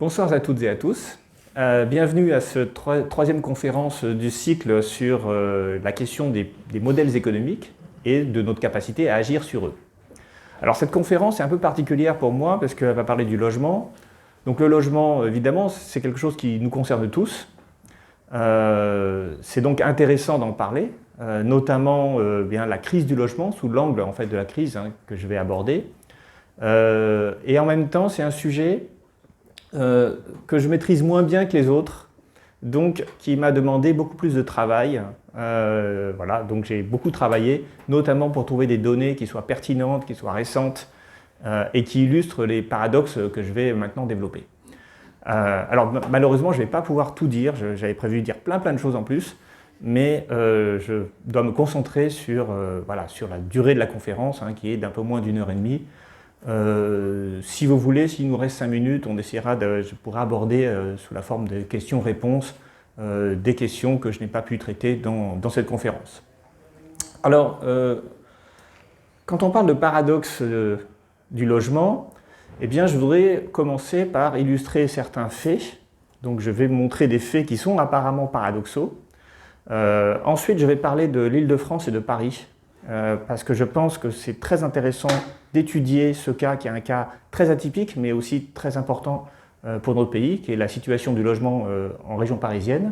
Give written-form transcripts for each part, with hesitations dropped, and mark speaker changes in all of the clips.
Speaker 1: Bonsoir à toutes et à tous. Bienvenue à cette troisième conférence du cycle sur la question des modèles économiques et de notre capacité à agir sur eux. Alors cette conférence est un peu particulière pour moi parce qu'elle va parler du logement. Donc le logement, évidemment, c'est quelque chose qui nous concerne tous. C'est donc intéressant d'en parler, notamment bien la crise du logement, sous l'angle en fait, de la crise que je vais aborder. Et en même temps, c'est un sujet que je maîtrise moins bien que les autres, donc qui m'a demandé beaucoup plus de travail. Voilà, donc j'ai beaucoup travaillé, notamment pour trouver des données qui soient pertinentes, qui soient récentes et qui illustrent les paradoxes que je vais maintenant développer. Alors malheureusement, je ne vais pas pouvoir tout dire, j'avais prévu de dire plein de choses en plus, mais je dois me concentrer sur, voilà, sur la durée de la conférence, qui est d'un peu moins d'1 heure et demie. Si vous voulez, s'il nous reste 5 minutes, je pourrai aborder sous la forme de questions-réponses des questions que je n'ai pas pu traiter dans cette conférence. Alors, quand on parle de paradoxe du logement, eh bien, je voudrais commencer par illustrer certains faits. Donc, je vais montrer des faits qui sont apparemment paradoxaux. Ensuite, je vais parler de l'Île-de-France et de Paris. Parce que je pense que c'est très intéressant d'étudier ce cas qui est un cas très atypique mais aussi très important pour notre pays, qui est la situation du logement en région parisienne.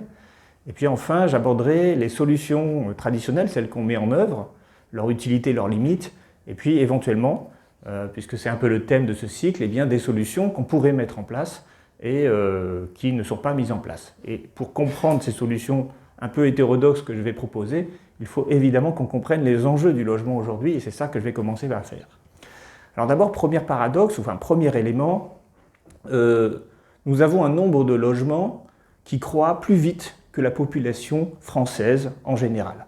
Speaker 1: Et puis enfin, j'aborderai les solutions traditionnelles, celles qu'on met en œuvre, leur utilité, leurs limites, et puis éventuellement, puisque c'est un peu le thème de ce cycle, eh bien, des solutions qu'on pourrait mettre en place et qui ne sont pas mises en place. Et pour comprendre ces solutions un peu hétérodoxes que je vais proposer, il faut évidemment qu'on comprenne les enjeux du logement aujourd'hui, et c'est ça que je vais commencer à faire. Alors d'abord, premier paradoxe, enfin premier élément, nous avons un nombre de logements qui croît plus vite que la population française en général.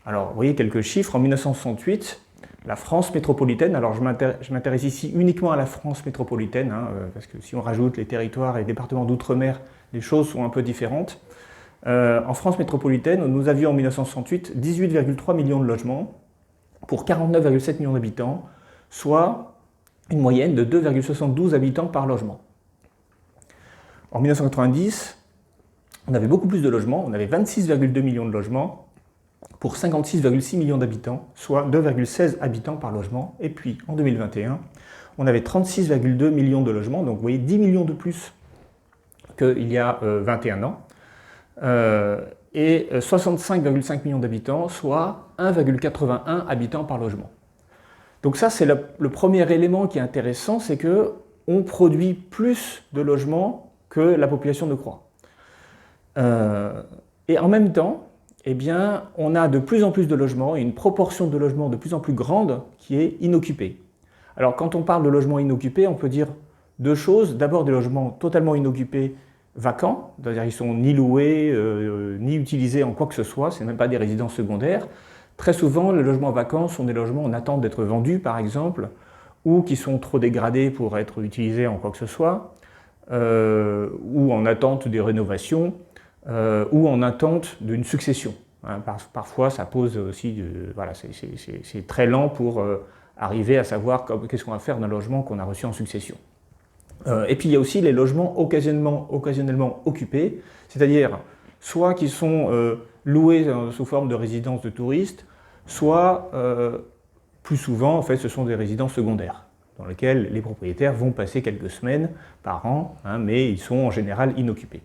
Speaker 1: Alors vous voyez quelques chiffres, en 1968, la France métropolitaine, alors je m'intéresse ici uniquement à la France métropolitaine, parce que si on rajoute les territoires et les départements d'outre-mer, les choses sont un peu différentes. En France métropolitaine, nous avions en 1968 18,3 millions de logements pour 49,7 millions d'habitants, soit une moyenne de 2,72 habitants par logement. En 1990, on avait beaucoup plus de logements, on avait 26,2 millions de logements pour 56,6 millions d'habitants, soit 2,16 habitants par logement. Et puis en 2021, on avait 36,2 millions de logements, donc vous voyez 10 millions de plus qu'il y a 21 ans. Et 65,5 millions d'habitants, soit 1,81 habitants par logement. Donc ça, c'est le premier élément qui est intéressant, c'est qu'on produit plus de logements que la population ne croît. Et en même temps, eh bien, on a de plus en plus de logements et une proportion de logements de plus en plus grande qui est inoccupée. Alors quand on parle de logements inoccupés, on peut dire deux choses. D'abord des logements totalement inoccupés, vacants, c'est-à-dire qu'ils ne sont ni loués, ni utilisés en quoi que ce soit, ce n'est même pas des résidences secondaires. Très souvent, les logements vacants sont des logements en attente d'être vendus, par exemple, ou qui sont trop dégradés pour être utilisés en quoi que ce soit, ou en attente des rénovations, ou en attente d'une succession. Parfois, ça pose aussi, voilà, c'est très lent pour arriver à savoir qu'est-ce qu'on va faire d'un logement qu'on a reçu en succession. Et puis il y a aussi les logements occasionnellement occupés, c'est-à-dire soit qui sont loués sous forme de résidences de touristes, soit plus souvent en fait ce sont des résidences secondaires dans lesquelles les propriétaires vont passer quelques semaines par an, mais ils sont en général inoccupés.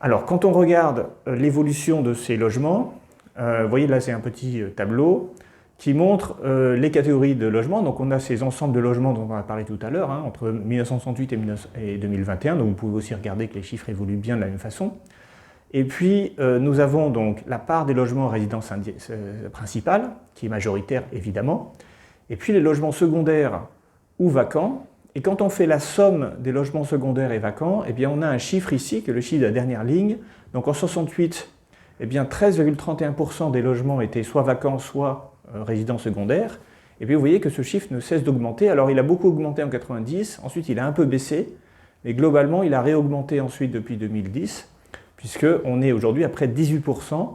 Speaker 1: Alors quand on regarde l'évolution de ces logements, vous voyez là c'est un petit tableau qui montre les catégories de logements. Donc on a ces ensembles de logements dont on a parlé tout à l'heure, entre 1968 et 2021, donc vous pouvez aussi regarder que les chiffres évoluent bien de la même façon. Et puis nous avons donc la part des logements en résidence principale, qui est majoritaire évidemment, et puis les logements secondaires ou vacants. Et quand on fait la somme des logements secondaires et vacants, eh bien on a un chiffre ici, qui est le chiffre de la dernière ligne. Donc en 68, eh bien 13,31% des logements étaient soit vacants, soit résidents secondaires. Et puis vous voyez que ce chiffre ne cesse d'augmenter. Alors il a beaucoup augmenté en 90, ensuite il a un peu baissé, mais globalement il a réaugmenté ensuite depuis 2010, puisqu'on est aujourd'hui à près de 18%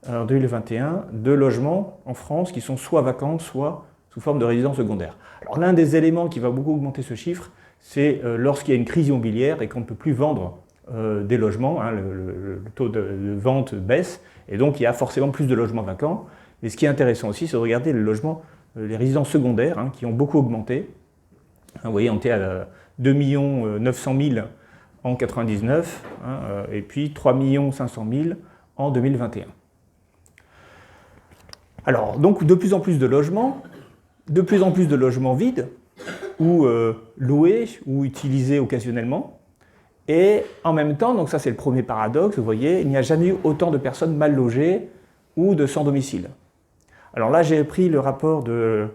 Speaker 1: en 2021 de logements en France qui sont soit vacants, soit sous forme de résidence secondaire. Alors l'un des éléments qui va beaucoup augmenter ce chiffre, c'est lorsqu'il y a une crise immobilière et qu'on ne peut plus vendre des logements, hein, le taux de vente baisse, et donc il y a forcément plus de logements vacants. Et ce qui est intéressant aussi, c'est de regarder les logements, les résidences secondaires, hein, qui ont beaucoup augmenté. Vous voyez, on était à 2 900 000 en 1999, hein, et puis 3 500 000 en 2021. Alors, donc, de plus en plus de logements vides, ou loués, ou utilisés occasionnellement. Et en même temps, donc ça c'est le premier paradoxe, vous voyez, il n'y a jamais eu autant de personnes mal logées ou de sans domicile. Alors là, j'ai pris le rapport de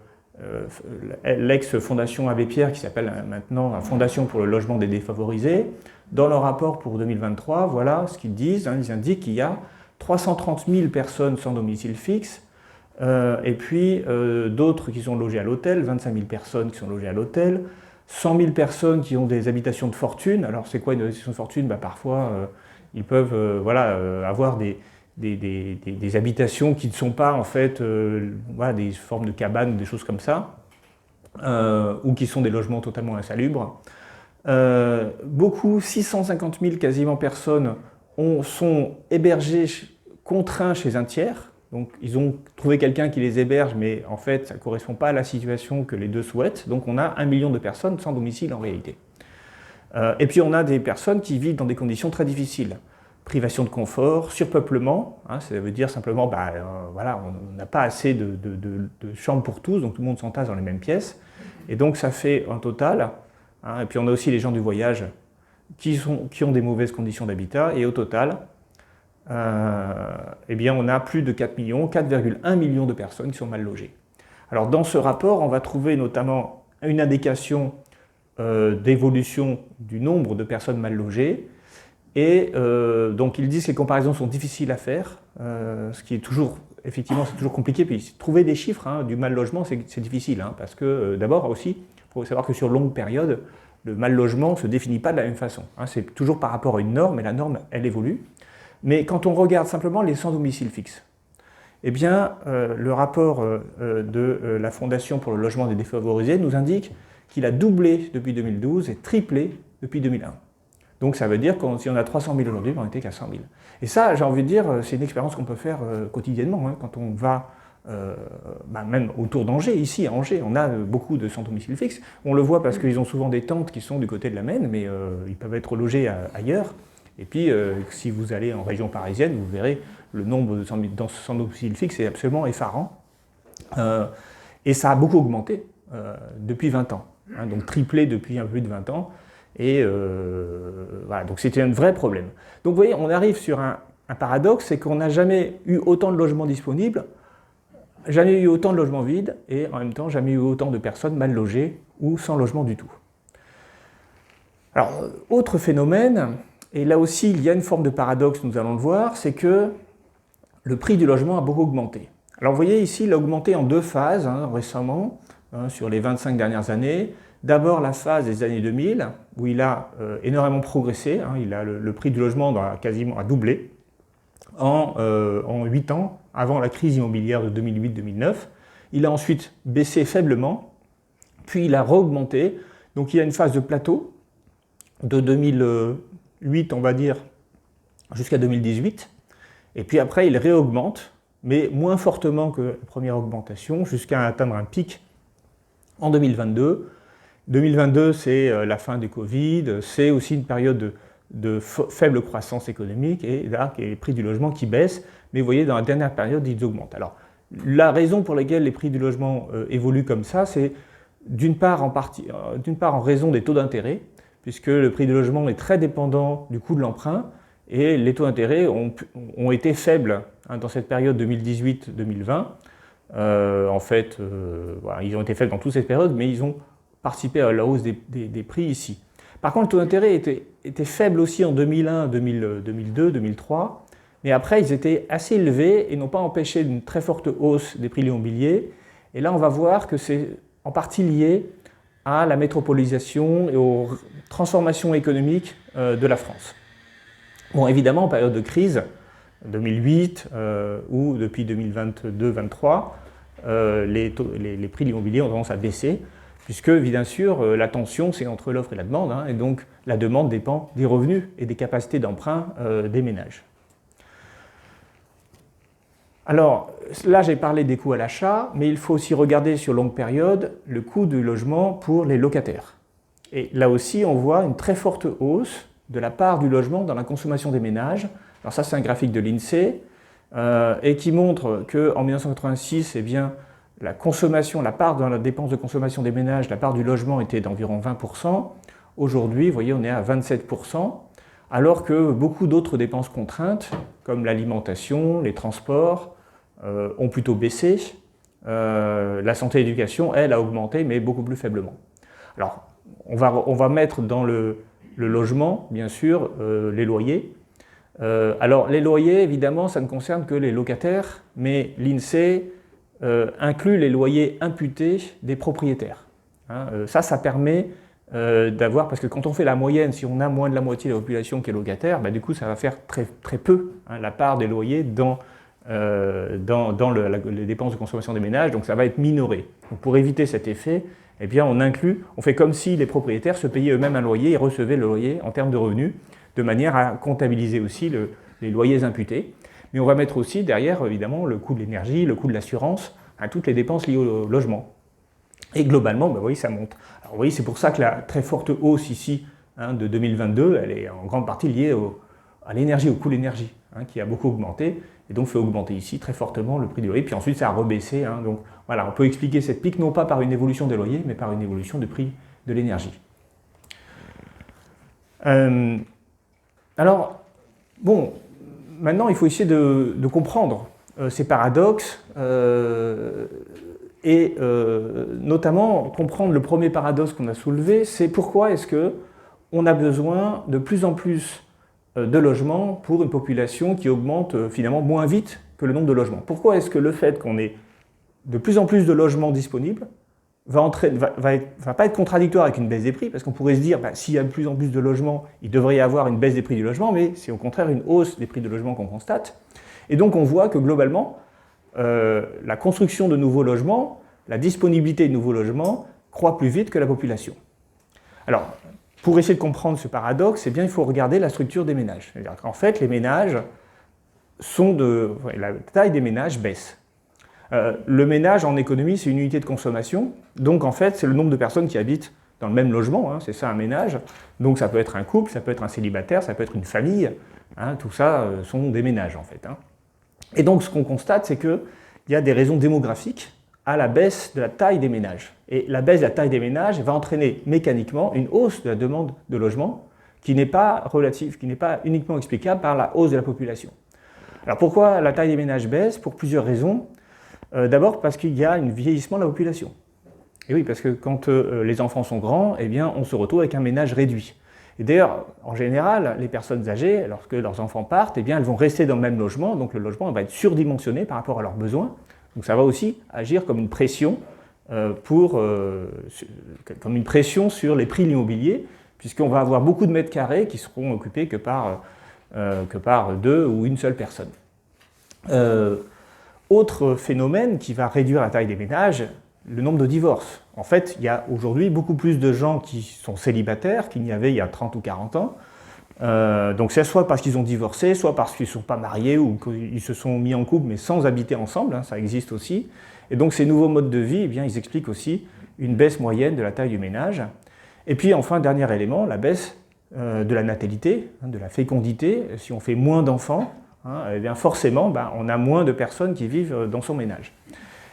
Speaker 1: l'ex-fondation Abbé Pierre, qui s'appelle maintenant la Fondation pour le logement des défavorisés. Dans leur rapport pour 2023, voilà ce qu'ils disent. Hein, ils indiquent qu'il y a 330 000 personnes sans domicile fixe, et puis d'autres qui sont logées à l'hôtel, 25 000 personnes qui sont logées à l'hôtel, 100 000 personnes qui ont des habitations de fortune. Alors c'est quoi une habitation de fortune? Parfois, ils peuvent avoir des habitations qui ne sont pas en fait des formes de cabanes, des choses comme ça, ou qui sont des logements totalement insalubres. 650 000 quasiment personnes sont hébergées, contraints chez un tiers. Donc ils ont trouvé quelqu'un qui les héberge, mais en fait ça ne correspond pas à la situation que les deux souhaitent. Donc on a 1 million de personnes sans domicile en réalité. Et puis on a des personnes qui vivent dans des conditions très difficiles. Privation de confort, surpeuplement, hein, ça veut dire simplement, on n'a pas assez de chambres pour tous, donc tout le monde s'entasse dans les mêmes pièces. Et donc ça fait un total, hein, et puis on a aussi les gens du voyage qui ont des mauvaises conditions d'habitat, et au total, on a plus de 4,1 millions de personnes qui sont mal logées. Alors dans ce rapport, on va trouver notamment une indication d'évolution du nombre de personnes mal logées, et donc ils disent que les comparaisons sont difficiles à faire, ce qui est toujours, effectivement, c'est toujours compliqué. Puis trouver des chiffres hein, du mal logement, c'est difficile, hein, parce que d'abord aussi, il faut savoir que sur longue période, le mal logement ne se définit pas de la même façon. Hein, c'est toujours par rapport à une norme, et la norme, elle évolue. Mais quand on regarde simplement les sans domicile fixe, eh bien, le rapport de la Fondation pour le logement des défavorisés nous indique qu'il a doublé depuis 2012 et triplé depuis 2001. Donc ça veut dire que si on a 300 000 aujourd'hui, on n'était qu'à 100 000. Et ça, j'ai envie de dire, c'est une expérience qu'on peut faire quotidiennement. Hein, quand on va, même autour d'Angers, ici à Angers, on a beaucoup de sans domicile fixe. On le voit parce qu'ils ont souvent des tentes qui sont du côté de la Maine, mais ils peuvent être logés ailleurs. Et puis, si vous allez en région parisienne, vous verrez le nombre de sans domicile fixe est absolument effarant. Et ça a beaucoup augmenté depuis 20 ans. Hein, donc triplé depuis un peu plus de 20 ans. Et voilà, donc c'était un vrai problème. Donc vous voyez, on arrive sur un paradoxe, c'est qu'on n'a jamais eu autant de logements disponibles, jamais eu autant de logements vides, et en même temps, jamais eu autant de personnes mal logées ou sans logement du tout. Alors, autre phénomène, et là aussi il y a une forme de paradoxe, nous allons le voir, c'est que le prix du logement a beaucoup augmenté. Alors vous voyez ici, il a augmenté en deux phases hein, récemment, hein, sur les 25 dernières années. D'abord la phase des années 2000, où il a énormément progressé, hein, le prix du logement quasiment a doublé en 8 ans, avant la crise immobilière de 2008-2009. Il a ensuite baissé faiblement, puis il a re-augmenté. Donc il y a une phase de plateau de 2008, on va dire, jusqu'à 2018. Et puis après, il réaugmente, mais moins fortement que la première augmentation, jusqu'à atteindre un pic en 2022. 2022, c'est la fin du Covid, c'est aussi une période de faible croissance économique, et là, il y a les prix du logement qui baissent, mais vous voyez, dans la dernière période, ils augmentent. Alors, la raison pour laquelle les prix du logement évoluent comme ça, c'est d'une part en raison des taux d'intérêt, puisque le prix du logement est très dépendant du coût de l'emprunt, et les taux d'intérêt ont été faibles hein, dans cette période 2018-2020. En fait, voilà, ils ont été faibles dans toute cette période, mais ils ont participé à la hausse des prix ici. Par contre, le taux d'intérêt était faible aussi en 2001, 2002, 2003, mais après, ils étaient assez élevés et n'ont pas empêché une très forte hausse des prix immobiliers. Et là, on va voir que c'est en partie lié à la métropolisation et aux transformations économiques de la France. Bon, évidemment, en période de crise, 2008 ou depuis 2022-2023, les prix de l'immobilier ont tendance à baisser, puisque bien sûr la tension c'est entre l'offre et la demande, et donc la demande dépend des revenus et des capacités d'emprunt des ménages. Alors là j'ai parlé des coûts à l'achat, mais il faut aussi regarder sur longue période le coût du logement pour les locataires. Et là aussi on voit une très forte hausse de la part du logement dans la consommation des ménages. Alors ça c'est un graphique de l'INSEE et qui montre qu'en 1986, eh bien, la consommation, la part dans la dépense de consommation des ménages, la part du logement était d'environ 20%. Aujourd'hui, vous voyez, on est à 27%, alors que beaucoup d'autres dépenses contraintes, comme l'alimentation, les transports, ont plutôt baissé. La santé et l'éducation, elle, a augmenté, mais beaucoup plus faiblement. Alors, on va mettre dans le logement, bien sûr, les loyers. Alors, les loyers, évidemment, ça ne concerne que les locataires, mais l'INSEE inclut les loyers imputés des propriétaires. Ça permet d'avoir, parce que quand on fait la moyenne, si on a moins de la moitié de la population qui est locataire, du coup ça va faire très peu la part des loyers dans les dépenses de consommation des ménages, donc ça va être minoré. Donc pour éviter cet effet, eh bien on fait comme si les propriétaires se payaient eux-mêmes un loyer et recevaient le loyer en termes de revenus, de manière à comptabiliser aussi les loyers imputés. Mais on va mettre aussi derrière, évidemment, le coût de l'énergie, le coût de l'assurance, toutes les dépenses liées au logement. Et globalement, vous voyez, ça monte. Alors, vous voyez, c'est pour ça que la très forte hausse ici de 2022, elle est en grande partie liée à l'énergie, au coût de l'énergie, qui a beaucoup augmenté, et donc fait augmenter ici très fortement le prix du loyer, puis ensuite ça a rebaissé. Donc voilà, on peut expliquer cette pique non pas par une évolution des loyers, mais par une évolution du prix de l'énergie. Alors, bon, maintenant il faut essayer de comprendre ces paradoxes, et notamment comprendre le premier paradoxe qu'on a soulevé, c'est pourquoi est-ce qu'on a besoin de plus en plus de logements pour une population qui augmente finalement moins vite que le nombre de logements. Pourquoi est-ce que le fait qu'on ait de plus en plus de logements disponibles va pas être contradictoire avec une baisse des prix, parce qu'on pourrait se dire, s'il y a de plus en plus de logements, il devrait y avoir une baisse des prix du logement, mais c'est au contraire une hausse des prix de logement qu'on constate. Et donc on voit que globalement, la construction de nouveaux logements, la disponibilité de nouveaux logements croît plus vite que la population. Alors, pour essayer de comprendre ce paradoxe, il faut regarder la structure des ménages. C'est-à-dire qu'en fait, les ménages la taille des ménages baisse. Le ménage en économie, c'est une unité de consommation, donc en fait, c'est le nombre de personnes qui habitent dans le même logement, c'est ça un ménage. Donc ça peut être un couple, ça peut être un célibataire, ça peut être une famille, tout ça sont des ménages en fait. Et donc ce qu'on constate, c'est qu'il y a des raisons démographiques à la baisse de la taille des ménages. Et la baisse de la taille des ménages va entraîner mécaniquement une hausse de la demande de logement qui n'est pas uniquement explicable par la hausse de la population. Alors pourquoi la taille des ménages baisse? Pour plusieurs raisons. D'abord parce qu'il y a un vieillissement de la population. Et oui, parce que quand les enfants sont grands, eh bien, on se retrouve avec un ménage réduit. Et d'ailleurs, en général, les personnes âgées, lorsque leurs enfants partent, eh bien, elles vont rester dans le même logement, donc le logement va être surdimensionné par rapport à leurs besoins. Donc ça va aussi agir comme une pression, comme une pression sur les prix de l'immobilier, puisqu'on va avoir beaucoup de mètres carrés qui seront occupés que par deux ou une seule personne. Autre phénomène qui va réduire la taille des ménages, le nombre de divorces. En fait, il y a aujourd'hui beaucoup plus de gens qui sont célibataires qu'il n'y avait il y a 30 ou 40 ans. Donc c'est soit parce qu'ils ont divorcé, soit parce qu'ils ne sont pas mariés ou qu'ils se sont mis en couple mais sans habiter ensemble, ça existe aussi. Et donc ces nouveaux modes de vie, ils expliquent aussi une baisse moyenne de la taille du ménage. Et puis enfin, dernier élément, la baisse de la natalité, de la fécondité. Si on fait moins d'enfants, eh bien forcément, on a moins de personnes qui vivent dans son ménage.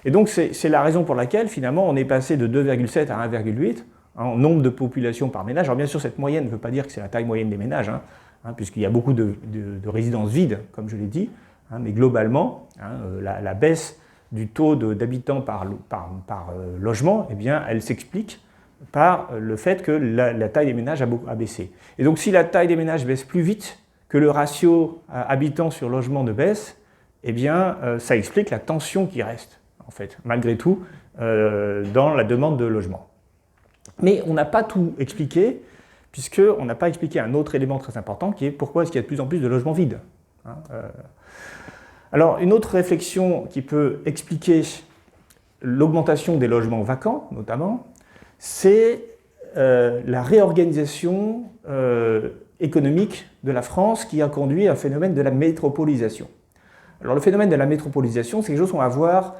Speaker 1: Et donc c'est la raison pour laquelle finalement on est passé de 2,7 à 1,8 en nombre de population par ménage. Alors bien sûr, cette moyenne ne veut pas dire que c'est la taille moyenne des ménages, puisqu'il y a beaucoup de résidences vides, comme je l'ai dit, mais globalement, la baisse du taux d'habitants par logement, eh bien, elle s'explique par le fait que la taille des ménages a baissé. Et donc si la taille des ménages baisse plus vite que le ratio habitants sur logement ne baisse, eh bien, ça explique la tension qui reste, en fait, malgré tout, dans la demande de logement. Mais on n'a pas tout expliqué, puisqu'on n'a pas expliqué un autre élément très important, qui est pourquoi est-ce qu'il y a de plus en plus de logements vides. Alors, une autre réflexion qui peut expliquer l'augmentation des logements vacants, notamment, c'est la réorganisation économique de la France qui a conduit à un phénomène de la métropolisation. Alors le phénomène de la métropolisation, c'est quelque chose qu'on va voir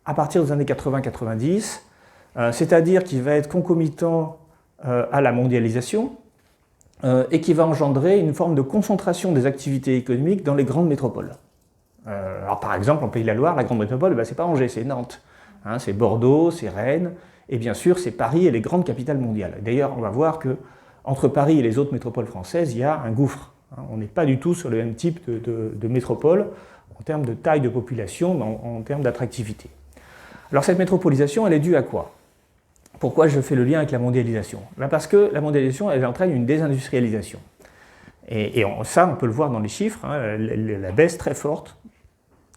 Speaker 1: à partir des années 80-90, c'est-à-dire qu'il va être concomitant à la mondialisation et qui va engendrer une forme de concentration des activités économiques dans les grandes métropoles. Alors par exemple, en Pays de la Loire, la grande métropole, c'est pas Angers, c'est Nantes. Hein, c'est Bordeaux, c'est Rennes, et bien sûr, c'est Paris et les grandes capitales mondiales. D'ailleurs, on va voir qu'entre Paris et les autres métropoles françaises, il y a un gouffre. Hein, on n'est pas du tout sur le même type de métropole en termes de taille de population, en termes d'attractivité. Alors cette métropolisation, elle est due à quoi? Pourquoi je fais le lien avec la mondialisation? Parce que la mondialisation, elle entraîne une désindustrialisation. Et ça, on peut le voir dans les chiffres, hein, la baisse très forte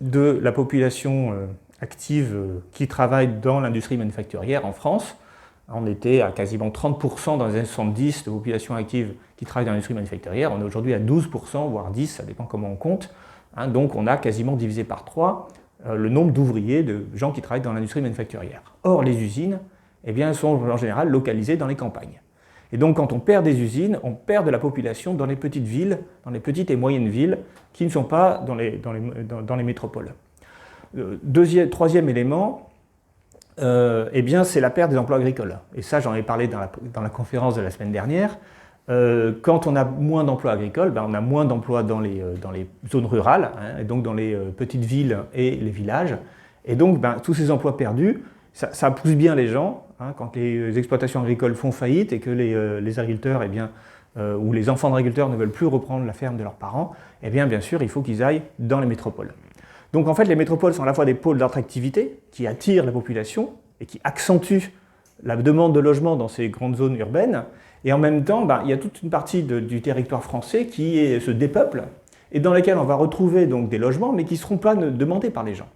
Speaker 1: de la population active qui travaille dans l'industrie manufacturière en France. On était à quasiment 30% dans les années 70 de population active qui travaille dans l'industrie manufacturière. On est aujourd'hui à 12%, voire 10%, ça dépend comment on compte. Hein, donc on a quasiment divisé par 3 le nombre d'ouvriers, de gens qui travaillent dans l'industrie manufacturière. Or, les usines, eh bien, elles sont en général localisées dans les campagnes. Et donc, quand on perd des usines, on perd de la population dans les petites villes, dans les petites et moyennes villes, qui ne sont pas dans les métropoles. Troisième élément, eh bien, c'est la perte des emplois agricoles. Et ça, j'en ai parlé dans la conférence de la semaine dernière. Quand on a moins d'emplois agricoles, on a moins d'emplois dans les zones rurales, hein, et donc dans les petites villes et les villages. Et donc, tous ces emplois perdus, ça pousse bien les gens, hein, quand les exploitations agricoles font faillite et que les agriculteurs, eh bien, ou les enfants d'agriculteurs ne veulent plus reprendre la ferme de leurs parents, eh bien sûr, il faut qu'ils aillent dans les métropoles. Donc en fait, les métropoles sont à la fois des pôles d'attractivité qui attirent la population et qui accentuent la demande de logement dans ces grandes zones urbaines, et en même temps, il y a toute une partie du territoire français qui se dépeuple et dans lesquels on va retrouver donc des logements, mais qui ne seront pas demandés par les gens.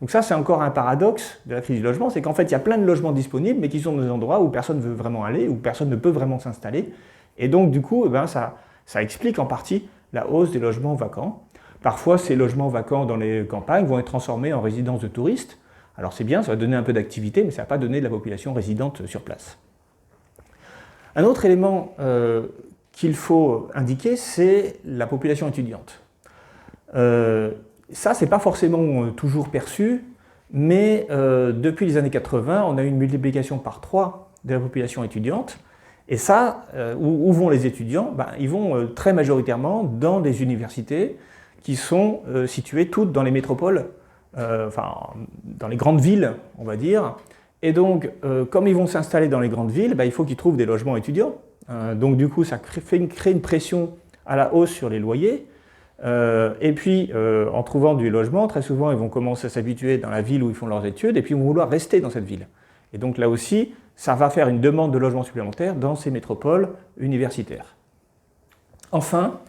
Speaker 1: Donc ça, c'est encore un paradoxe de la crise du logement, c'est qu'en fait, il y a plein de logements disponibles, mais qui sont dans des endroits où personne ne veut vraiment aller, où personne ne peut vraiment s'installer. Et donc, du coup, ça explique en partie la hausse des logements vacants. Parfois, ces logements vacants dans les campagnes vont être transformés en résidences de touristes. Alors c'est bien, ça va donner un peu d'activité, mais ça ne va pas donner de la population résidente sur place. Un autre élément qu'il faut indiquer, c'est la population étudiante. Ça, ce n'est pas forcément toujours perçu, mais depuis les années 80, on a eu une multiplication par 3 de la population étudiante. Et ça, où vont les étudiants? Ils vont très majoritairement dans des universités qui sont situées toutes dans les métropoles, dans les grandes villes, on va dire. Et donc, comme ils vont s'installer dans les grandes villes, il faut qu'ils trouvent des logements étudiants. Donc du coup, ça crée une pression à la hausse sur les loyers. Et puis, en trouvant du logement, très souvent, ils vont commencer à s'habituer dans la ville où ils font leurs études, et puis ils vont vouloir rester dans cette ville. Et donc là aussi, ça va faire une demande de logement supplémentaire dans ces métropoles universitaires. Enfin,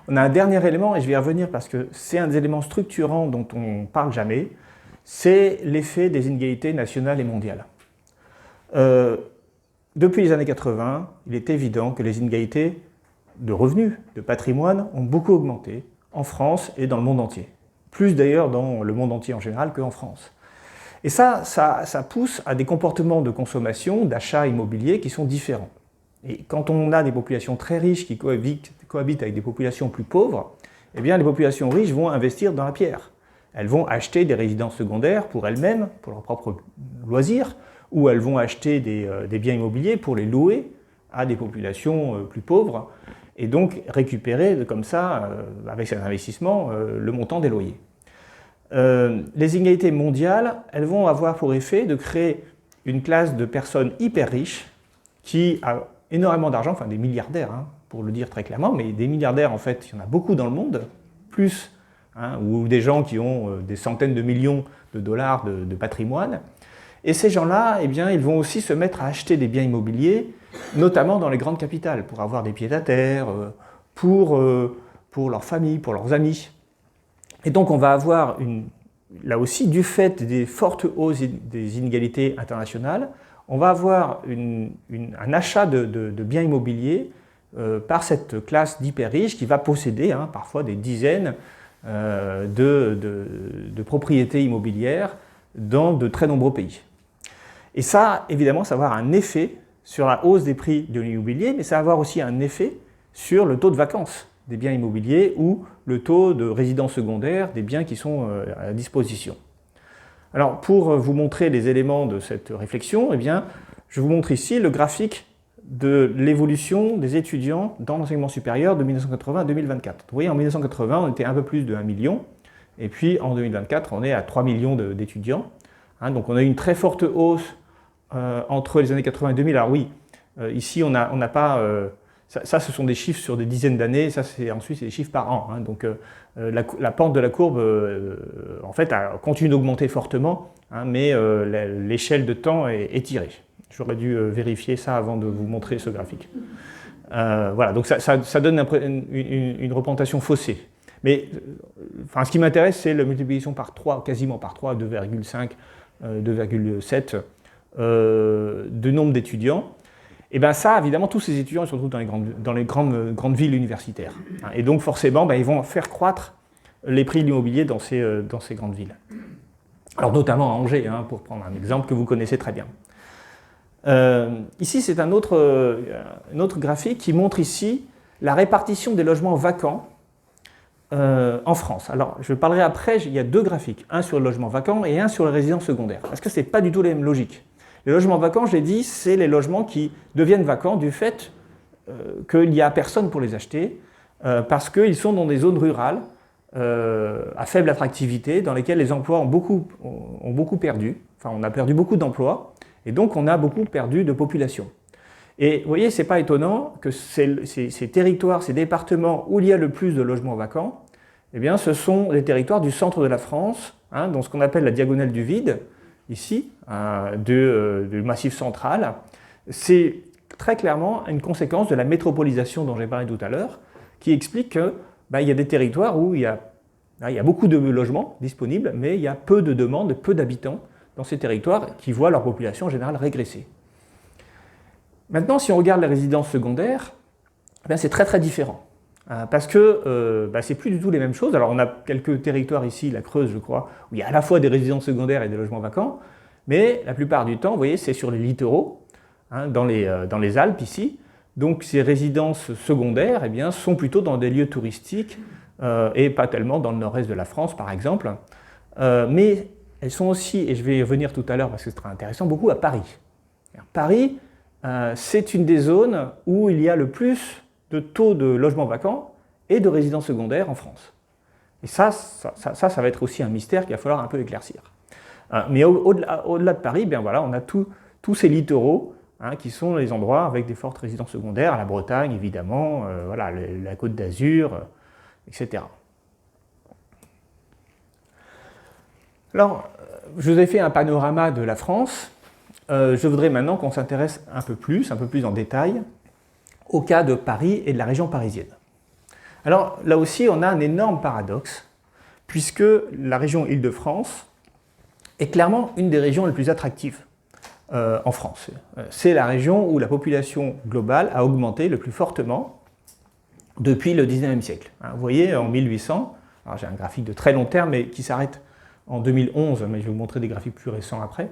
Speaker 1: on a un dernier élément, et je vais y revenir parce que c'est un des éléments structurants dont on ne parle jamais, c'est l'effet des inégalités nationales et mondiales. Depuis les années 80, il est évident que les inégalités de revenus, de patrimoine, ont beaucoup augmenté en France et dans le monde entier. Plus d'ailleurs dans le monde entier en général qu'en France. Et ça pousse à des comportements de consommation, d'achat immobilier qui sont différents. Et quand on a des populations très riches qui cohabitent avec des populations plus pauvres, eh bien les populations riches vont investir dans la pierre. Elles vont acheter des résidences secondaires pour elles-mêmes, pour leurs propres loisirs, ou elles vont acheter des biens immobiliers pour les louer à des populations plus pauvres, et donc récupérer comme ça, avec cet investissement, le montant des loyers. Les inégalités mondiales, elles vont avoir pour effet de créer une classe de personnes hyper riches qui a énormément d'argent, enfin des milliardaires, hein, pour le dire très clairement, mais des milliardaires, en fait, il y en a beaucoup dans le monde, plus, hein, ou des gens qui ont des centaines de millions de dollars de patrimoine. Et ces gens-là, eh bien, ils vont aussi se mettre à acheter des biens immobiliers, notamment dans les grandes capitales, pour avoir des pieds-à-terre, pour leur famille, pour leurs amis. Et donc on va avoir, là aussi, du fait des fortes hausses des inégalités internationales, on va avoir un achat de biens immobiliers par cette classe d'hyper riches qui va posséder parfois des dizaines de propriétés immobilières dans de très nombreux pays. Et ça, évidemment, ça va avoir un effet sur la hausse des prix de l'immobilier, mais ça va avoir aussi un effet sur le taux de vacances des biens immobiliers ou le taux de résidence secondaire des biens qui sont à disposition. Alors, pour vous montrer les éléments de cette réflexion, eh bien, je vous montre ici le graphique de l'évolution des étudiants dans l'enseignement supérieur de 1980 à 2024. Vous voyez, en 1980, on était un peu plus de 1 million, et puis en 2024, on est à 3 millions d'étudiants. Donc on a eu une très forte hausse entre les années 80 et 2000. Alors oui, ici, on n'a pas... Ça, ce sont des chiffres sur des dizaines d'années, ensuite, c'est des chiffres par an. Donc la pente de la courbe, en fait, continue d'augmenter fortement, mais l'échelle de temps est tirée. J'aurais dû vérifier ça avant de vous montrer ce graphique. Voilà, donc ça donne une représentation faussée. Mais ce qui m'intéresse, c'est la multiplication par 3, quasiment par 3, 2,5, 2,7 de nombre d'étudiants. Et bien ça, évidemment, tous ces étudiants ils se retrouvent dans les grandes villes universitaires. Et donc forcément, ils vont faire croître les prix de l'immobilier dans ces grandes villes. Alors notamment à Angers, pour prendre un exemple que vous connaissez très bien. Ici, c'est un autre graphique qui montre ici la répartition des logements vacants en France. Alors, je parlerai après, il y a deux graphiques, un sur le logement vacant et un sur les résidences secondaires, parce que ce n'est pas du tout la même logique. Les logements vacants, je l'ai dit, c'est les logements qui deviennent vacants du fait qu'il n'y a personne pour les acheter, parce qu'ils sont dans des zones rurales à faible attractivité, dans lesquelles les emplois ont beaucoup perdu, on a perdu beaucoup d'emplois, et donc on a beaucoup perdu de population. Et vous voyez, ce n'est pas étonnant que ces territoires, ces départements où il y a le plus de logements vacants, eh bien, ce sont les territoires du centre de la France, dans ce qu'on appelle la diagonale du vide, ici, du Massif central. C'est très clairement une conséquence de la métropolisation dont j'ai parlé tout à l'heure, qui explique qu'il y a des territoires où il y a beaucoup de logements disponibles, mais il y a peu de demandes, peu d'habitants dans ces territoires qui voient leur population en général régresser. Maintenant, si on regarde les résidences secondaires, c'est très très différent. Parce que c'est plus du tout les mêmes choses. Alors on a quelques territoires ici, la Creuse je crois, où il y a à la fois des résidences secondaires et des logements vacants, mais la plupart du temps, vous voyez, c'est sur les littoraux, dans les Alpes ici. Donc ces résidences secondaires sont plutôt dans des lieux touristiques et pas tellement dans le nord-est de la France par exemple. Mais elles sont aussi, et je vais y revenir tout à l'heure parce que c'est très intéressant, beaucoup à Paris. Paris, c'est une des zones où il y a le plus de taux de logements vacants et de résidences secondaires en France. Et ça va être aussi un mystère qu'il va falloir un peu éclaircir. Mais au-delà de Paris, on a tous ces littoraux qui sont les endroits avec des fortes résidences secondaires, la Bretagne évidemment, la Côte d'Azur, etc. Alors, je vous ai fait un panorama de la France. Je voudrais maintenant qu'on s'intéresse un peu plus en détail au cas de Paris et de la région parisienne. Alors là aussi, on a un énorme paradoxe, puisque la région Île-de-France est clairement une des régions les plus attractives en France. C'est la région où la population globale a augmenté le plus fortement depuis le 19e siècle. Vous voyez, en 1800, alors j'ai un graphique de très long terme, mais qui s'arrête en 2011, mais je vais vous montrer des graphiques plus récents après.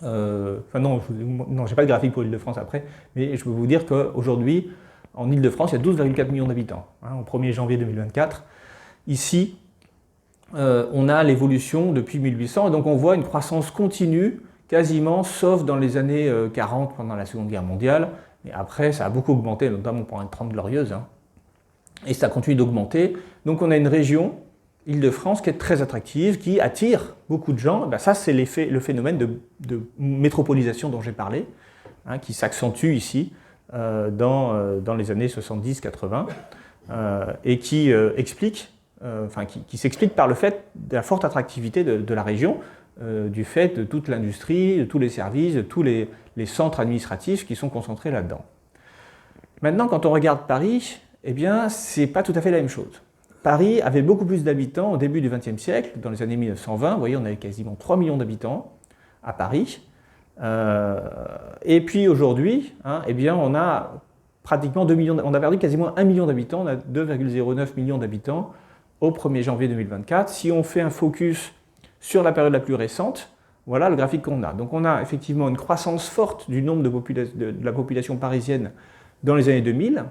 Speaker 1: Non, je n'ai pas de graphique pour l'Île-de-France après, mais je peux vous dire qu'aujourd'hui, en Île-de-France, il y a 12,4 millions d'habitants, au 1er janvier 2024. Ici, on a l'évolution depuis 1800, et donc on voit une croissance continue, quasiment, sauf dans les années 40, pendant la Seconde Guerre mondiale, mais après, ça a beaucoup augmenté, notamment pendant les 30 Glorieuses, et ça continue d'augmenter. Donc on a une région, Île-de-France, qui est très attractive, qui attire beaucoup de gens. Ça, c'est le phénomène de métropolisation dont j'ai parlé, qui s'accentue ici dans les années 70-80 et qui s'explique par le fait de la forte attractivité de la région, du fait de toute l'industrie, de tous les services, de tous les centres administratifs qui sont concentrés là-dedans. Maintenant, quand on regarde Paris, ce n'est pas tout à fait la même chose. Paris avait beaucoup plus d'habitants au début du XXe siècle, dans les années 1920. Vous voyez, on avait quasiment 3 millions d'habitants à Paris. Et puis aujourd'hui, on a pratiquement 2 millions, on a perdu quasiment 1 million d'habitants, on a 2,09 millions d'habitants au 1er janvier 2024. Si on fait un focus sur la période la plus récente, voilà le graphique qu'on a. Donc on a effectivement une croissance forte du nombre de la population parisienne dans les années 2000,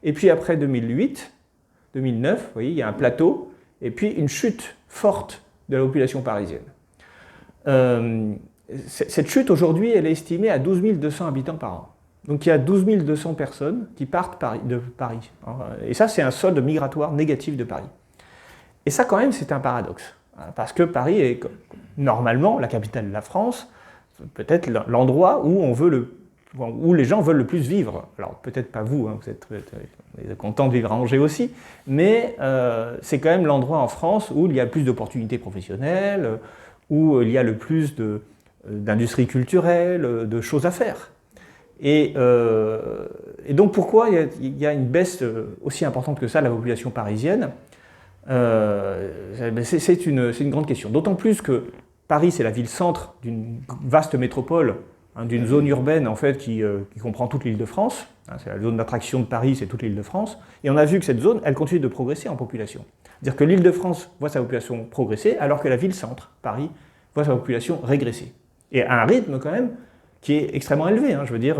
Speaker 1: et puis après 2008, 2009, vous voyez, il y a un plateau, et puis une chute forte de la population parisienne. Cette chute aujourd'hui, elle est estimée à 12 200 habitants par an. Donc il y a 12 200 personnes qui partent de Paris. Et ça, c'est un solde migratoire négatif de Paris. Et ça, quand même, c'est un paradoxe. Parce que Paris est normalement la capitale de la France, peut-être l'endroit où les gens veulent le plus vivre. Alors peut-être pas vous, hein, vous êtes content de vivre à Angers aussi, mais c'est quand même l'endroit en France où il y a le plus d'opportunités professionnelles, où il y a le plus d'industrie culturelle, de choses à faire. Et donc pourquoi il y a une baisse aussi importante que ça de la population parisienne? C'est une grande question. D'autant plus que Paris, c'est la ville-centre d'une vaste métropole, hein, d'une zone urbaine en fait, qui comprend toute l'Île-de-France. Hein, c'est la zone d'attraction de Paris, c'est toute l'Île-de-France. Et on a vu que cette zone, elle continue de progresser en population. C'est-à-dire que l'Île-de-France voit sa population progresser, alors que la ville-centre, Paris, voit sa population régresser. Et à un rythme quand même qui est extrêmement élevé. Hein. Je veux dire,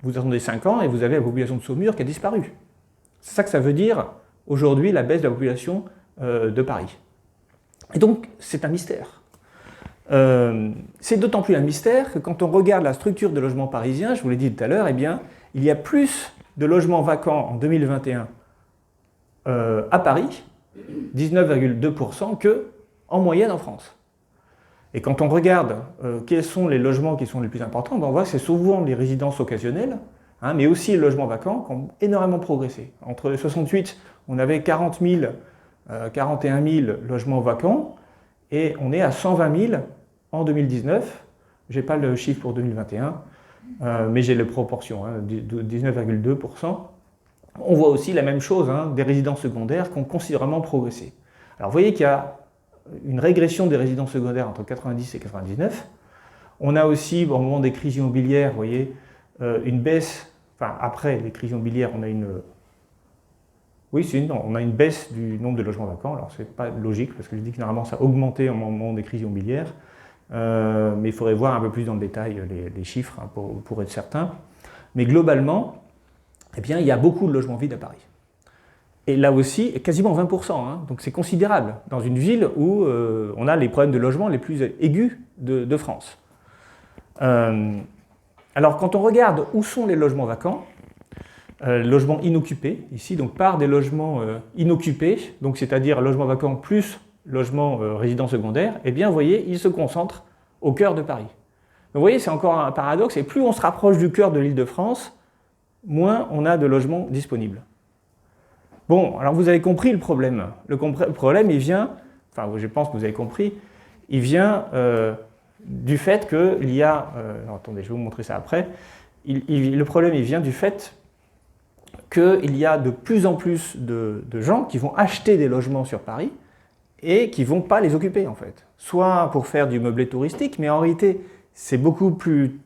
Speaker 1: vous attendez 5 ans et vous avez la population de Saumur qui a disparu. C'est ça que ça veut dire aujourd'hui la baisse de la population de Paris. Et donc, c'est un mystère. C'est d'autant plus un mystère que quand on regarde la structure de logement parisien, je vous l'ai dit tout à l'heure, eh bien, il y a plus de logements vacants en 2021 à Paris, 19,2%, qu'en moyenne en France. Et quand on regarde quels sont les logements qui sont les plus importants, ben on voit que c'est souvent les résidences occasionnelles, hein, mais aussi les logements vacants qui ont énormément progressé. Entre les 68, on avait 41 000 logements vacants, et on est à 120 000 en 2019. Je n'ai pas le chiffre pour 2021, mais j'ai les proportions, hein, 19,2%. On voit aussi la même chose, hein, des résidences secondaires qui ont considérablement progressé. Alors vous voyez qu'il y a une régression des résidences secondaires entre 90 et 99. On a aussi, au moment des crises immobilières, vous voyez, une baisse, enfin après les crises immobilières, on a on a une baisse du nombre de logements vacants. Alors c'est pas logique, parce que je dis que généralement ça a augmenté au moment des crises immobilières, mais il faudrait voir un peu plus dans le détail les chiffres, hein, pour être certain. Mais globalement, eh bien, il y a beaucoup de logements vides à Paris. Et là aussi, quasiment 20%, hein, donc c'est considérable, dans une ville où on a les problèmes de logement les plus aigus de France. Alors quand on regarde où sont les logements vacants, logements inoccupés, ici, donc par des logements inoccupés, donc c'est-à-dire logements vacants plus logements résidents secondaires, eh bien vous voyez, ils se concentrent au cœur de Paris. Donc, vous voyez, c'est encore un paradoxe, et plus on se rapproche du cœur de l'Île-de-France, moins on a de logements disponibles. Bon, alors vous avez compris le problème. Le problème, il vient, enfin je pense que vous avez compris, il vient du fait qu'il y a, attendez, je vais vous montrer ça après, le problème, il vient du fait qu'il y a de plus en plus de gens qui vont acheter des logements sur Paris et qui ne vont pas les occuper, en fait. Soit pour faire du meublé touristique, mais en réalité, c'est beaucoup plus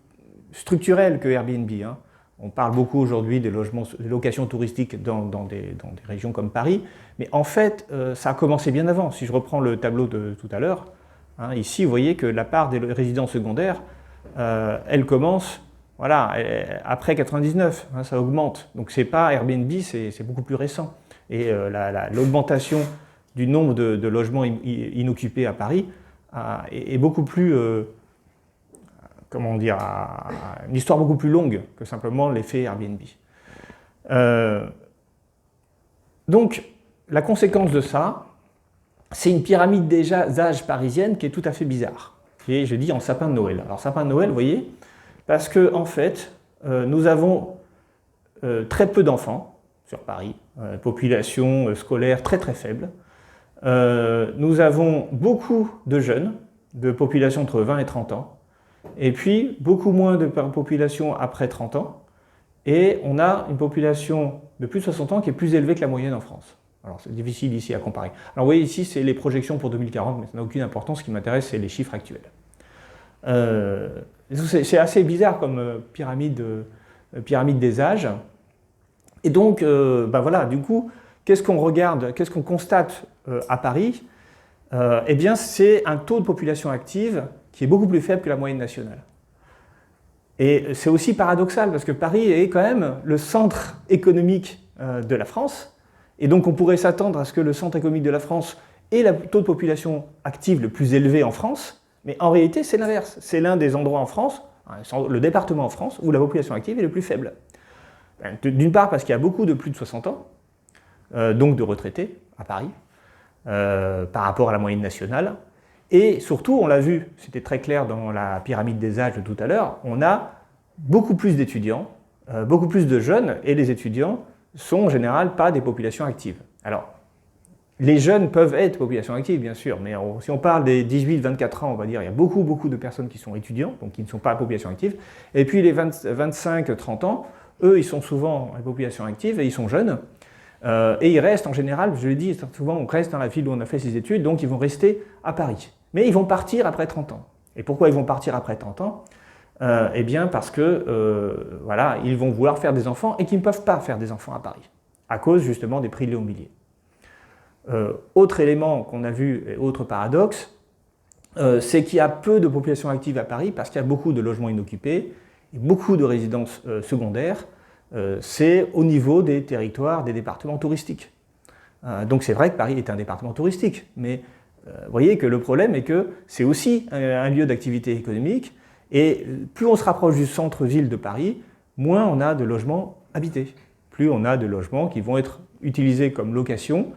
Speaker 1: structurel que Airbnb, hein. On parle beaucoup aujourd'hui des locations touristiques dans des régions comme Paris, mais en fait, ça a commencé bien avant. Si je reprends le tableau de tout à l'heure, hein, ici, vous voyez que la part des résidences secondaires, elle commence, voilà, après 99, hein, ça augmente. Donc c'est pas Airbnb, c'est beaucoup plus récent. Et l'augmentation du nombre de logements inoccupés à Paris est beaucoup plus... comment dire, une histoire beaucoup plus longue que simplement l'effet Airbnb. Donc, la conséquence de ça, c'est une pyramide des âges parisienne qui est tout à fait bizarre. Et je dis en sapin de Noël. Alors, sapin de Noël, vous voyez, parce que en fait, nous avons très peu d'enfants sur Paris, population scolaire très très faible. Nous avons beaucoup de jeunes, de population entre 20 et 30 ans, et puis beaucoup moins de population après 30 ans, et on a une population de plus de 60 ans qui est plus élevée que la moyenne en France. Alors c'est difficile ici à comparer. Alors vous voyez ici, c'est les projections pour 2040, mais ça n'a aucune importance, ce qui m'intéresse, c'est les chiffres actuels. C'est assez bizarre comme pyramide des âges. Et donc, ben voilà, du coup, qu'est-ce qu'on regarde, qu'est-ce qu'on constate à Paris? Eh bien, c'est un taux de population active qui est beaucoup plus faible que la moyenne nationale. Et c'est aussi paradoxal, parce que Paris est quand même le centre économique de la France, et donc on pourrait s'attendre à ce que le centre économique de la France ait le taux de population active le plus élevé en France, mais en réalité c'est l'inverse. C'est l'un des endroits en France, le département en France, où la population active est le plus faible. D'une part parce qu'il y a beaucoup de plus de 60 ans, donc de retraités à Paris, par rapport à la moyenne nationale, et surtout, on l'a vu, c'était très clair dans la pyramide des âges de tout à l'heure, on a beaucoup plus d'étudiants, beaucoup plus de jeunes, et les étudiants sont en général pas des populations actives. Alors, les jeunes peuvent être population active, bien sûr, mais si on parle des 18-24 ans, on va dire, il y a beaucoup de personnes qui sont étudiants, donc qui ne sont pas population active, et puis les 25-30 ans, eux, ils sont souvent en population active, et ils sont jeunes, et ils restent en général, je l'ai dit, souvent on reste dans la ville où on a fait ses études, donc ils vont rester à Paris. Mais ils vont partir après 30 ans. Et pourquoi ils vont partir après 30 ans? Eh bien parce que voilà, ils vont vouloir faire des enfants et qu'ils ne peuvent pas faire des enfants à Paris, à cause justement des prix de l'immobilier. Autre élément qu'on a vu, et autre paradoxe, c'est qu'il y a peu de population active à Paris parce qu'il y a beaucoup de logements inoccupés et beaucoup de résidences secondaires. C'est au niveau des territoires, des départements touristiques. Donc c'est vrai que Paris est un département touristique, mais vous voyez que le problème est que c'est aussi un lieu d'activité économique, et plus on se rapproche du centre-ville de Paris, moins on a de logements habités. Plus on a de logements qui vont être utilisés comme location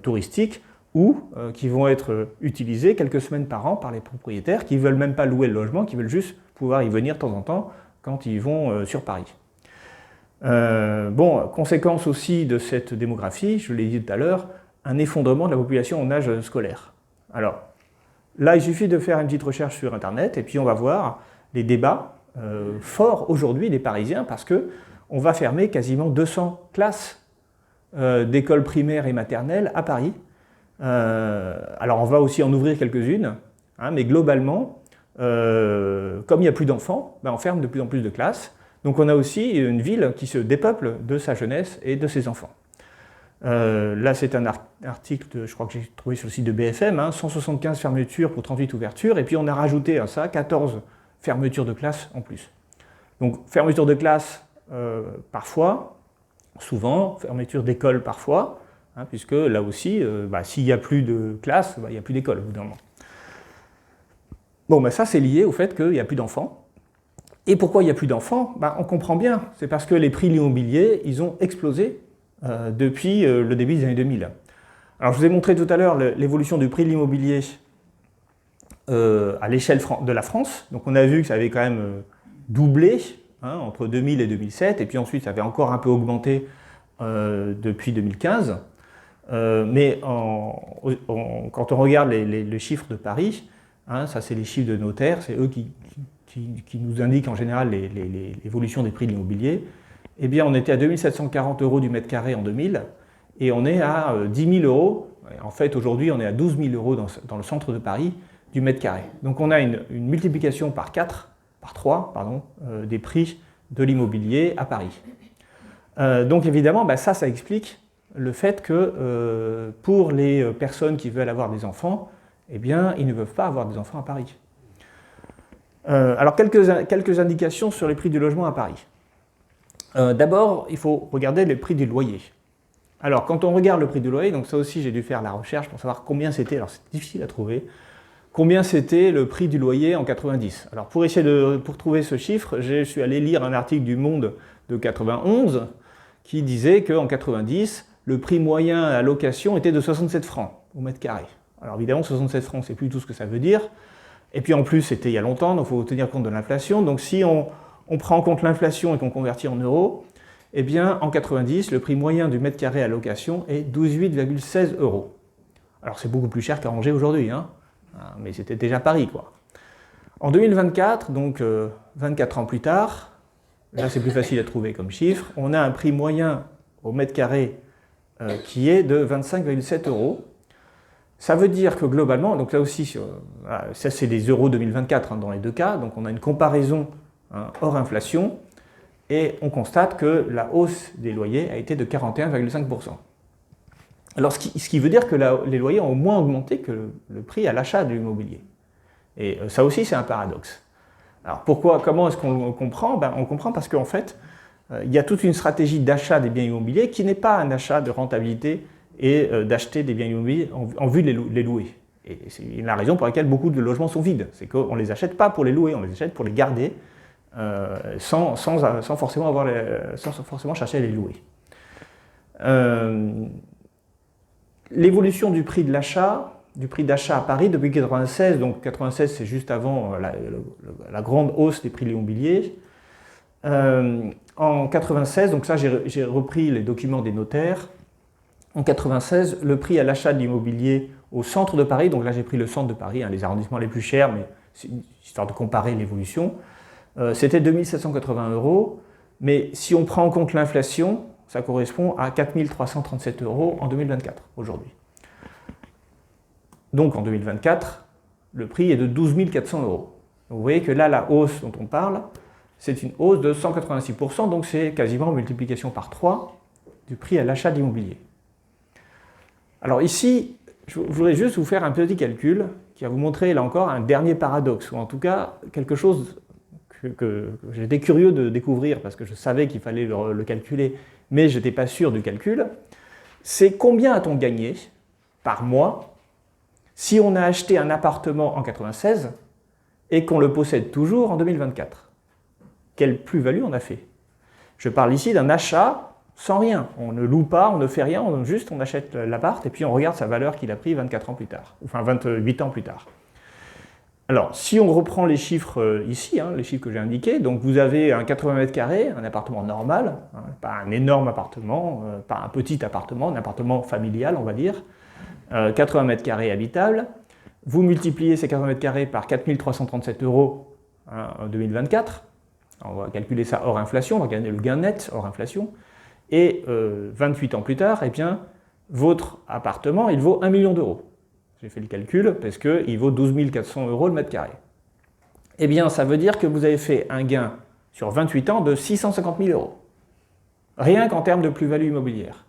Speaker 1: touristique, ou qui vont être utilisés quelques semaines par an par les propriétaires qui ne veulent même pas louer le logement, qui veulent juste pouvoir y venir de temps en temps quand ils vont sur Paris. Bon, conséquence aussi de cette démographie, je l'ai dit tout à l'heure, un effondrement de la population en âge scolaire. Alors, là, il suffit de faire une petite recherche sur Internet, et puis on va voir les débats forts aujourd'hui des Parisiens, parce qu'on va fermer quasiment 200 classes d'écoles primaires et maternelles à Paris. Alors, on va aussi en ouvrir quelques-unes, hein, mais globalement, comme il n'y a plus d'enfants, ben on ferme de plus en plus de classes. Donc on a aussi une ville qui se dépeuple de sa jeunesse et de ses enfants. Là, c'est un article, je crois que j'ai trouvé sur le site de BFM, hein, 175 fermetures pour 38 ouvertures, et puis on a rajouté à ça 14 fermetures de classes en plus. Donc fermeture de classe parfois, souvent, fermeture d'école parfois, hein, puisque là aussi, s'il n'y a plus de classe, il n'y a plus d'école au bout d'un moment. Bon, ça c'est lié au fait qu'il n'y a plus d'enfants. Et pourquoi il n'y a plus d'enfants? On comprend bien, c'est parce que les prix de l'immobilier, ils ont explosé depuis le début des années 2000. Alors je vous ai montré tout à l'heure l'évolution du prix de l'immobilier à l'échelle de la France. Donc on a vu que ça avait quand même doublé entre 2000 et 2007, et puis ensuite ça avait encore un peu augmenté depuis 2015. Mais quand on regarde les chiffres de Paris, ça c'est les chiffres de notaires, c'est eux qui nous indiquent en général l'évolution des prix de l'immobilier, eh bien on était à 2740 € du mètre carré en 2000, et on est à 10 000 €. En fait, aujourd'hui, on est à 12 000 € dans le centre de Paris du mètre carré. Donc on a une multiplication par 3, des prix de l'immobilier à Paris. Donc évidemment, ça explique le fait que pour les personnes qui veulent avoir des enfants, eh bien, ils ne peuvent pas avoir des enfants à Paris. Alors, quelques indications sur les prix du logement à Paris. D'abord, il faut regarder les prix du loyer. Alors, quand on regarde le prix du loyer, donc ça aussi j'ai dû faire la recherche pour savoir combien c'était, alors c'est difficile à trouver, combien c'était le prix du loyer en 90. Alors, pour trouver ce chiffre, je suis allé lire un article du Monde de 91 qui disait qu'en 90, le prix moyen à location était de 67 francs au mètre carré. Alors évidemment, 67 francs, c'est plus tout ce que ça veut dire. Et puis en plus, c'était il y a longtemps, donc il faut tenir compte de l'inflation. Donc si on prend en compte l'inflation et qu'on convertit en euros, eh bien en 90, le prix moyen du mètre carré à location est 18,16 €. Alors c'est beaucoup plus cher qu'à Angers aujourd'hui, mais c'était déjà Paris, quoi. En 2024, donc 24 ans plus tard, là c'est plus facile à trouver comme chiffre, on a un prix moyen au mètre carré qui est de 25,7 €. Ça veut dire que globalement, donc là aussi, ça c'est des euros 2024 dans les deux cas, donc on a une comparaison hors inflation, et on constate que la hausse des loyers a été de 41,5%. Alors ce qui veut dire que les loyers ont moins augmenté que le prix à l'achat de l'immobilier. Et ça aussi, c'est un paradoxe. Alors pourquoi, comment est-ce qu'on le comprend? On comprend parce qu'en fait, il y a toute une stratégie d'achat des biens immobiliers qui n'est pas un achat de rentabilité et d'acheter des biens immobiliers en vue de les louer. Et c'est la raison pour laquelle beaucoup de logements sont vides. C'est qu'on ne les achète pas pour les louer, on les achète pour les garder sans forcément chercher à les louer. L'évolution du prix de l'achat, du prix d'achat à Paris depuis 1996, donc 1996 c'est juste avant la grande hausse des prix de l'immobilier. En 1996, donc ça j'ai repris les documents des notaires, en 1996 le prix à l'achat de l'immobilier au centre de Paris, donc là j'ai pris le centre de Paris, les arrondissements les plus chers, mais histoire de comparer l'évolution, c'était 2 780 €, mais si on prend en compte l'inflation, ça correspond à 4 337 € en 2024, aujourd'hui. Donc en 2024, le prix est de 12 400 €. Donc, vous voyez que là, la hausse dont on parle, c'est une hausse de 186%, donc c'est quasiment une multiplication par 3 du prix à l'achat d'immobilier. Alors ici, je voudrais juste vous faire un petit calcul qui va vous montrer, là encore, un dernier paradoxe, ou en tout cas, quelque chose que j'étais curieux de découvrir, parce que je savais qu'il fallait le calculer, mais je n'étais pas sûr du calcul. C'est combien a-t-on gagné par mois si on a acheté un appartement en 1996 et qu'on le possède toujours en 2024? Quelle plus-value on a fait? Je parle ici d'un achat sans rien. On ne loue pas, on ne fait rien, on achète l'appart et puis on regarde sa valeur qu'il a pris 24 ans plus tard, enfin 28 ans plus tard. Alors, si on reprend les chiffres ici, les chiffres que j'ai indiqués, donc vous avez un 80 mètres carrés, un appartement normal, pas un énorme appartement, pas un petit appartement, un appartement familial, on va dire, 80 mètres carrés habitables. Vous multipliez ces 80 mètres carrés par 4 337 € en 2024. On va calculer ça hors inflation, on va gagner le gain net hors inflation. Et 28 ans plus tard, eh bien, votre appartement, il vaut 1 million d'euros. J'ai fait le calcul parce qu'il vaut 12 400 € le mètre carré. Eh bien, ça veut dire que vous avez fait un gain sur 28 ans de 650 000 €. Rien qu'en termes de plus-value immobilière.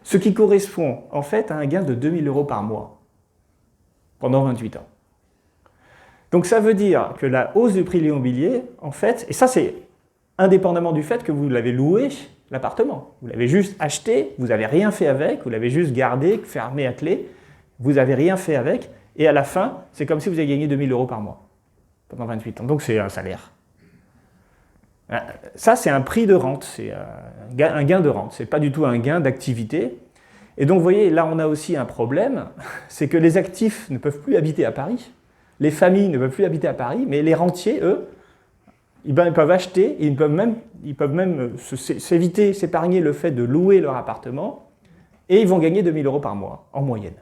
Speaker 1: Ce qui correspond en fait à un gain de 2 000 € par mois pendant 28 ans. Donc ça veut dire que la hausse du prix de l'immobilier, en fait, et ça c'est indépendamment du fait que vous l'avez loué, l'appartement. Vous l'avez juste acheté, vous n'avez rien fait avec, vous l'avez juste gardé, fermé à clé, vous n'avez rien fait avec, et à la fin, c'est comme si vous aviez gagné 2 000 € par mois pendant 28 ans. Donc c'est un salaire. Ça, c'est un prix de rente, c'est un gain de rente, ce n'est pas du tout un gain d'activité. Et donc, vous voyez, là, on a aussi un problème, c'est que les actifs ne peuvent plus habiter à Paris, les familles ne peuvent plus habiter à Paris, mais les rentiers, eux, ils peuvent acheter, et ils peuvent même s'épargner le fait de louer leur appartement, et ils vont gagner 2 000 € par mois, en moyenne.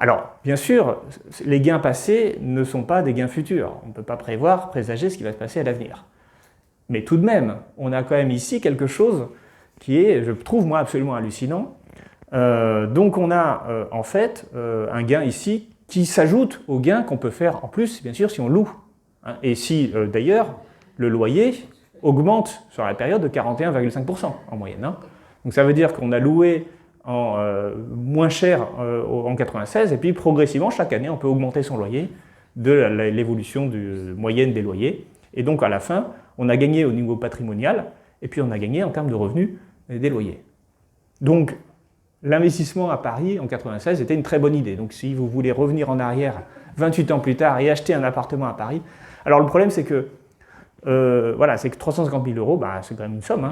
Speaker 1: Alors, bien sûr, les gains passés ne sont pas des gains futurs. On ne peut pas présager ce qui va se passer à l'avenir. Mais tout de même, on a quand même ici quelque chose qui est, je trouve moi, absolument hallucinant. Donc on a en fait un gain ici qui s'ajoute au gain qu'on peut faire en plus, bien sûr, si on loue. Et si, d'ailleurs, le loyer augmente sur la période de 41,5% en moyenne. Donc ça veut dire qu'on a loué moins cher en 96, et puis progressivement, chaque année, on peut augmenter son loyer de l'évolution moyenne des loyers. Et donc, à la fin, on a gagné au niveau patrimonial, et puis on a gagné en termes de revenus des loyers. Donc, l'investissement à Paris en 96 était une très bonne idée. Donc, si vous voulez revenir en arrière 28 ans plus tard et acheter un appartement à Paris, alors le problème, c'est que, c'est que 350 000 €, c'est quand même une somme,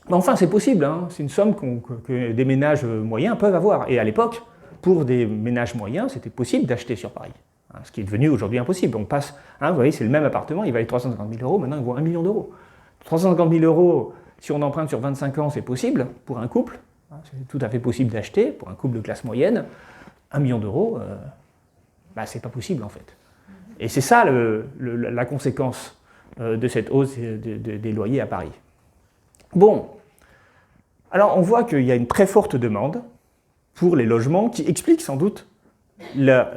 Speaker 1: Mais enfin, c'est possible, c'est une somme que des ménages moyens peuvent avoir. Et à l'époque, pour des ménages moyens, c'était possible d'acheter sur Paris. Ce qui est devenu aujourd'hui impossible. On passe, vous voyez, c'est le même appartement, il valait 350 000 €, maintenant il vaut 1 million d'euros. 350 000 €, si on emprunte sur 25 ans, c'est possible pour un couple. C'est tout à fait possible d'acheter pour un couple de classe moyenne. 1 million d'euros, c'est pas possible en fait. Et c'est ça la conséquence de cette hausse des loyers à Paris. Bon, alors on voit qu'il y a une très forte demande pour les logements qui explique sans doute la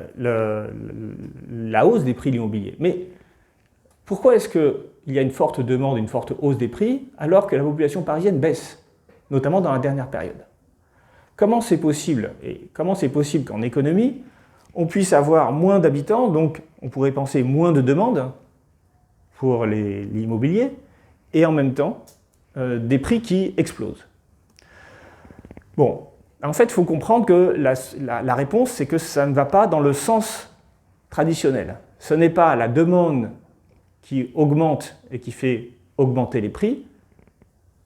Speaker 1: hausse des prix de l'immobilier. Mais pourquoi est-ce qu'il y a une forte demande, une forte hausse des prix, alors que la population parisienne baisse, notamment dans la dernière période? Comment c'est possible? Et comment c'est possible qu'en économie, on puisse avoir moins d'habitants, donc on pourrait penser moins de demandes pour l'immobilier, et en même temps, des prix qui explosent. Bon, en fait, il faut comprendre que la réponse, c'est que ça ne va pas dans le sens traditionnel. Ce n'est pas la demande qui augmente et qui fait augmenter les prix,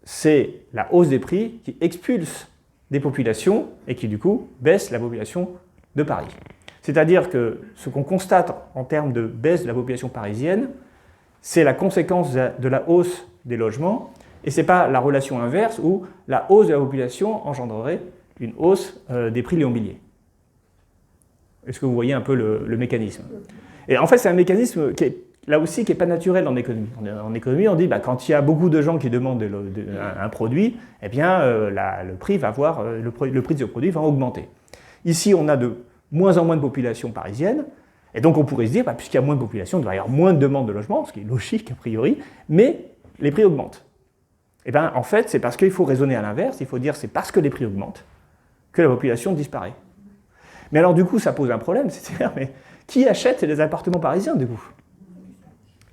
Speaker 1: c'est la hausse des prix qui expulse des populations et qui, du coup, baisse la population de Paris. C'est-à-dire que ce qu'on constate en termes de baisse de la population parisienne, c'est la conséquence de la hausse des logements, et ce n'est pas la relation inverse où la hausse de la population engendrerait une hausse des prix de l'immobilier. Est-ce que vous voyez un peu le mécanisme? Et en fait, c'est un mécanisme qui est, là aussi, qui n'est pas naturel en économie. En économie, on dit, quand il y a beaucoup de gens qui demandent un produit, eh bien, le prix de ce produit va augmenter. Ici, on a de moins en moins de population parisienne, et donc on pourrait se dire, puisqu'il y a moins de population, il doit y avoir moins de demandes de logement, ce qui est logique a priori, mais les prix augmentent. Et bien, en fait, c'est parce qu'il faut raisonner à l'inverse, il faut dire c'est parce que les prix augmentent que la population disparaît. Mais alors, du coup, ça pose un problème, c'est-à-dire, mais qui achète les appartements parisiens, du coup?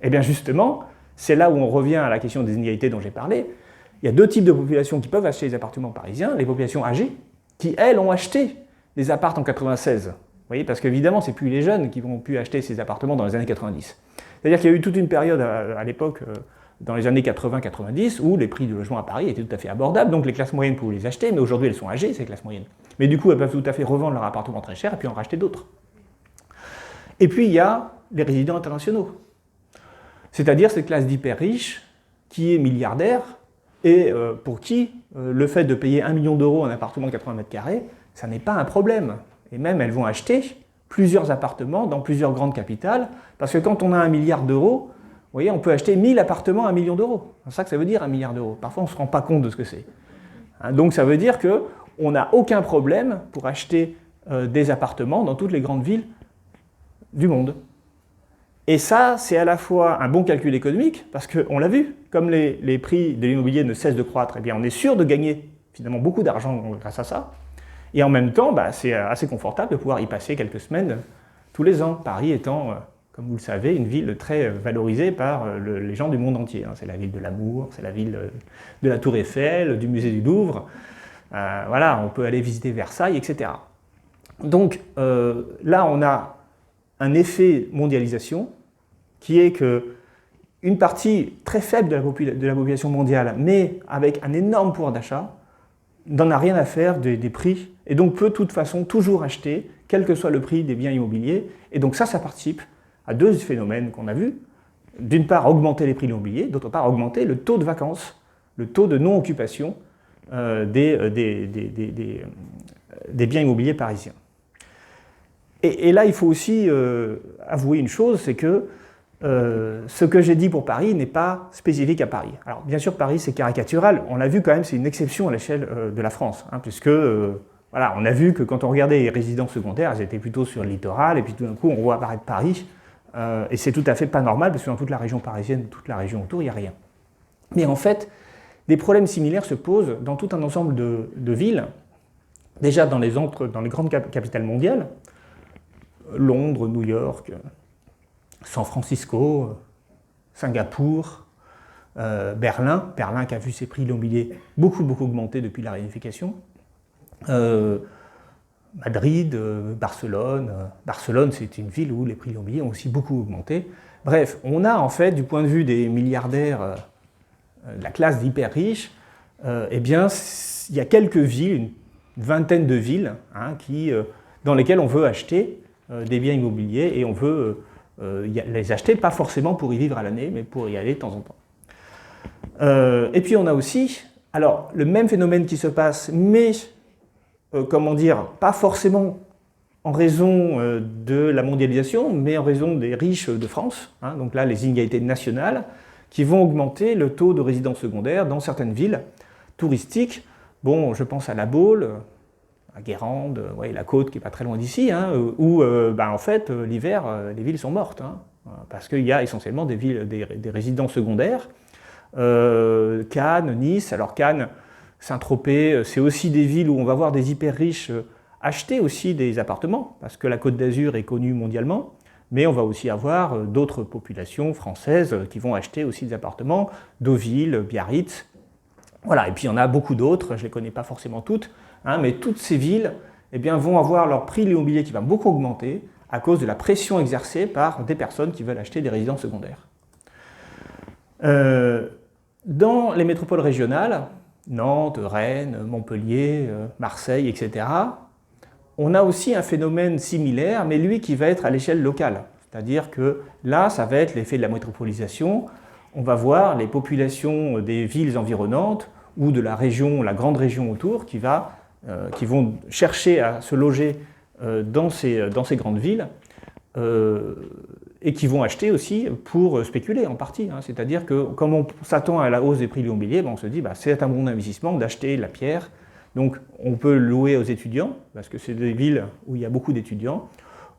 Speaker 1: Eh bien, justement, c'est là où on revient à la question des inégalités dont j'ai parlé. Il y a deux types de populations qui peuvent acheter les appartements parisiens, les populations âgées, qui, elles, ont acheté des appartements en 96. Vous voyez, parce qu'évidemment, ce n'est plus les jeunes qui vont pu acheter ces appartements dans les années 90. C'est-à-dire qu'il y a eu toute une période à l'époque, dans les années 80-90, où les prix du logement à Paris étaient tout à fait abordables, donc les classes moyennes pouvaient les acheter, mais aujourd'hui elles sont âgées, ces classes moyennes. Mais du coup, elles peuvent tout à fait revendre leur appartement très cher et puis en racheter d'autres. Et puis il y a les résidents internationaux, c'est-à-dire cette classe d'hyper riches qui est milliardaire et pour qui le fait de payer 1 million d'euros un appartement de 80 mètres carrés, ça n'est pas un problème. Et même elles vont acheter plusieurs appartements dans plusieurs grandes capitales, parce que quand on a 1 milliard d'euros, vous voyez, on peut acheter 1000 appartements à 1 million d'euros. C'est ça que ça veut dire, 1 milliard d'euros. Parfois, on ne se rend pas compte de ce que c'est. Donc, ça veut dire qu'on n'a aucun problème pour acheter des appartements dans toutes les grandes villes du monde. Et ça, c'est à la fois un bon calcul économique, parce qu'on l'a vu, comme les prix de l'immobilier ne cessent de croître, eh bien, on est sûr de gagner finalement beaucoup d'argent grâce à ça. Et en même temps, c'est assez confortable de pouvoir y passer quelques semaines tous les ans, Paris étant, comme vous le savez, une ville très valorisée par les gens du monde entier. C'est la ville de l'amour, c'est la ville de la Tour Eiffel, du musée du Louvre. Voilà, on peut aller visiter Versailles, etc. Donc là, on a un effet mondialisation qui est qu'une partie très faible de la population mondiale, mais avec un énorme pouvoir d'achat, n'en a rien à faire des prix, et donc peut de toute façon toujours acheter, quel que soit le prix des biens immobiliers. Et donc ça participe à deux phénomènes qu'on a vus. D'une part, augmenter les prix de l'immobilier, d'autre part, augmenter le taux de vacances, le taux de non-occupation des biens immobiliers parisiens. Et là, il faut aussi avouer une chose, c'est que ce que j'ai dit pour Paris n'est pas spécifique à Paris. Alors, bien sûr, Paris, c'est caricatural. On l'a vu quand même, c'est une exception à l'échelle de la France, puisque voilà, on a vu que quand on regardait les résidences secondaires, elles étaient plutôt sur le littoral, et puis tout d'un coup, on voit apparaître Paris. Et c'est tout à fait pas normal, parce que dans toute la région parisienne, toute la région autour, il n'y a rien. Mais en fait, des problèmes similaires se posent dans tout un ensemble de villes, déjà dans les grandes capitales mondiales, Londres, New York, San Francisco, Singapour, Berlin qui a vu ses prix de l'immobilier beaucoup augmenter depuis la réunification, Madrid, Barcelone. Barcelone, c'est une ville où les prix de l'immobilier ont aussi beaucoup augmenté. Bref, on a en fait, du point de vue des milliardaires, de la classe d'hyper riches, eh bien, il y a quelques villes, une vingtaine de villes, dans lesquelles on veut acheter des biens immobiliers, et on veut les acheter, pas forcément pour y vivre à l'année, mais pour y aller de temps en temps. Et puis on a aussi, alors, le même phénomène qui se passe, mais comment dire, pas forcément en raison de la mondialisation, mais en raison des riches de France, donc là les inégalités nationales, qui vont augmenter le taux de résidence secondaire dans certaines villes touristiques. Bon, je pense à La Baule, à Guérande, la côte qui n'est pas très loin d'ici, où en fait l'hiver, les villes sont mortes, parce qu'il y a essentiellement des résidences secondaires. Cannes, Nice, alors Cannes, Saint-Tropez, c'est aussi des villes où on va voir des hyper riches acheter aussi des appartements, parce que la Côte d'Azur est connue mondialement, mais on va aussi avoir d'autres populations françaises qui vont acheter aussi des appartements, Deauville, Biarritz, voilà, et puis il y en a beaucoup d'autres, je ne les connais pas forcément toutes, hein, mais toutes ces villes eh bien, vont avoir leur prix de l'immobilier qui va beaucoup augmenter à cause de la pression exercée par des personnes qui veulent acheter des résidences secondaires. Dans les métropoles régionales, Nantes, Rennes, Montpellier, Marseille, etc., on a aussi un phénomène similaire, mais lui qui va être à l'échelle locale. C'est-à-dire que là, ça va être l'effet de la métropolisation. On va voir les populations des villes environnantes ou de la région, la grande région autour, qui vont chercher à se loger dans ces grandes villes et qui vont acheter aussi pour spéculer en partie. Hein. C'est-à-dire que comme on s'attend à la hausse des prix de l'immobilier, on se dit c'est un bon investissement d'acheter la pierre. Donc on peut louer aux étudiants, parce que c'est des villes où il y a beaucoup d'étudiants.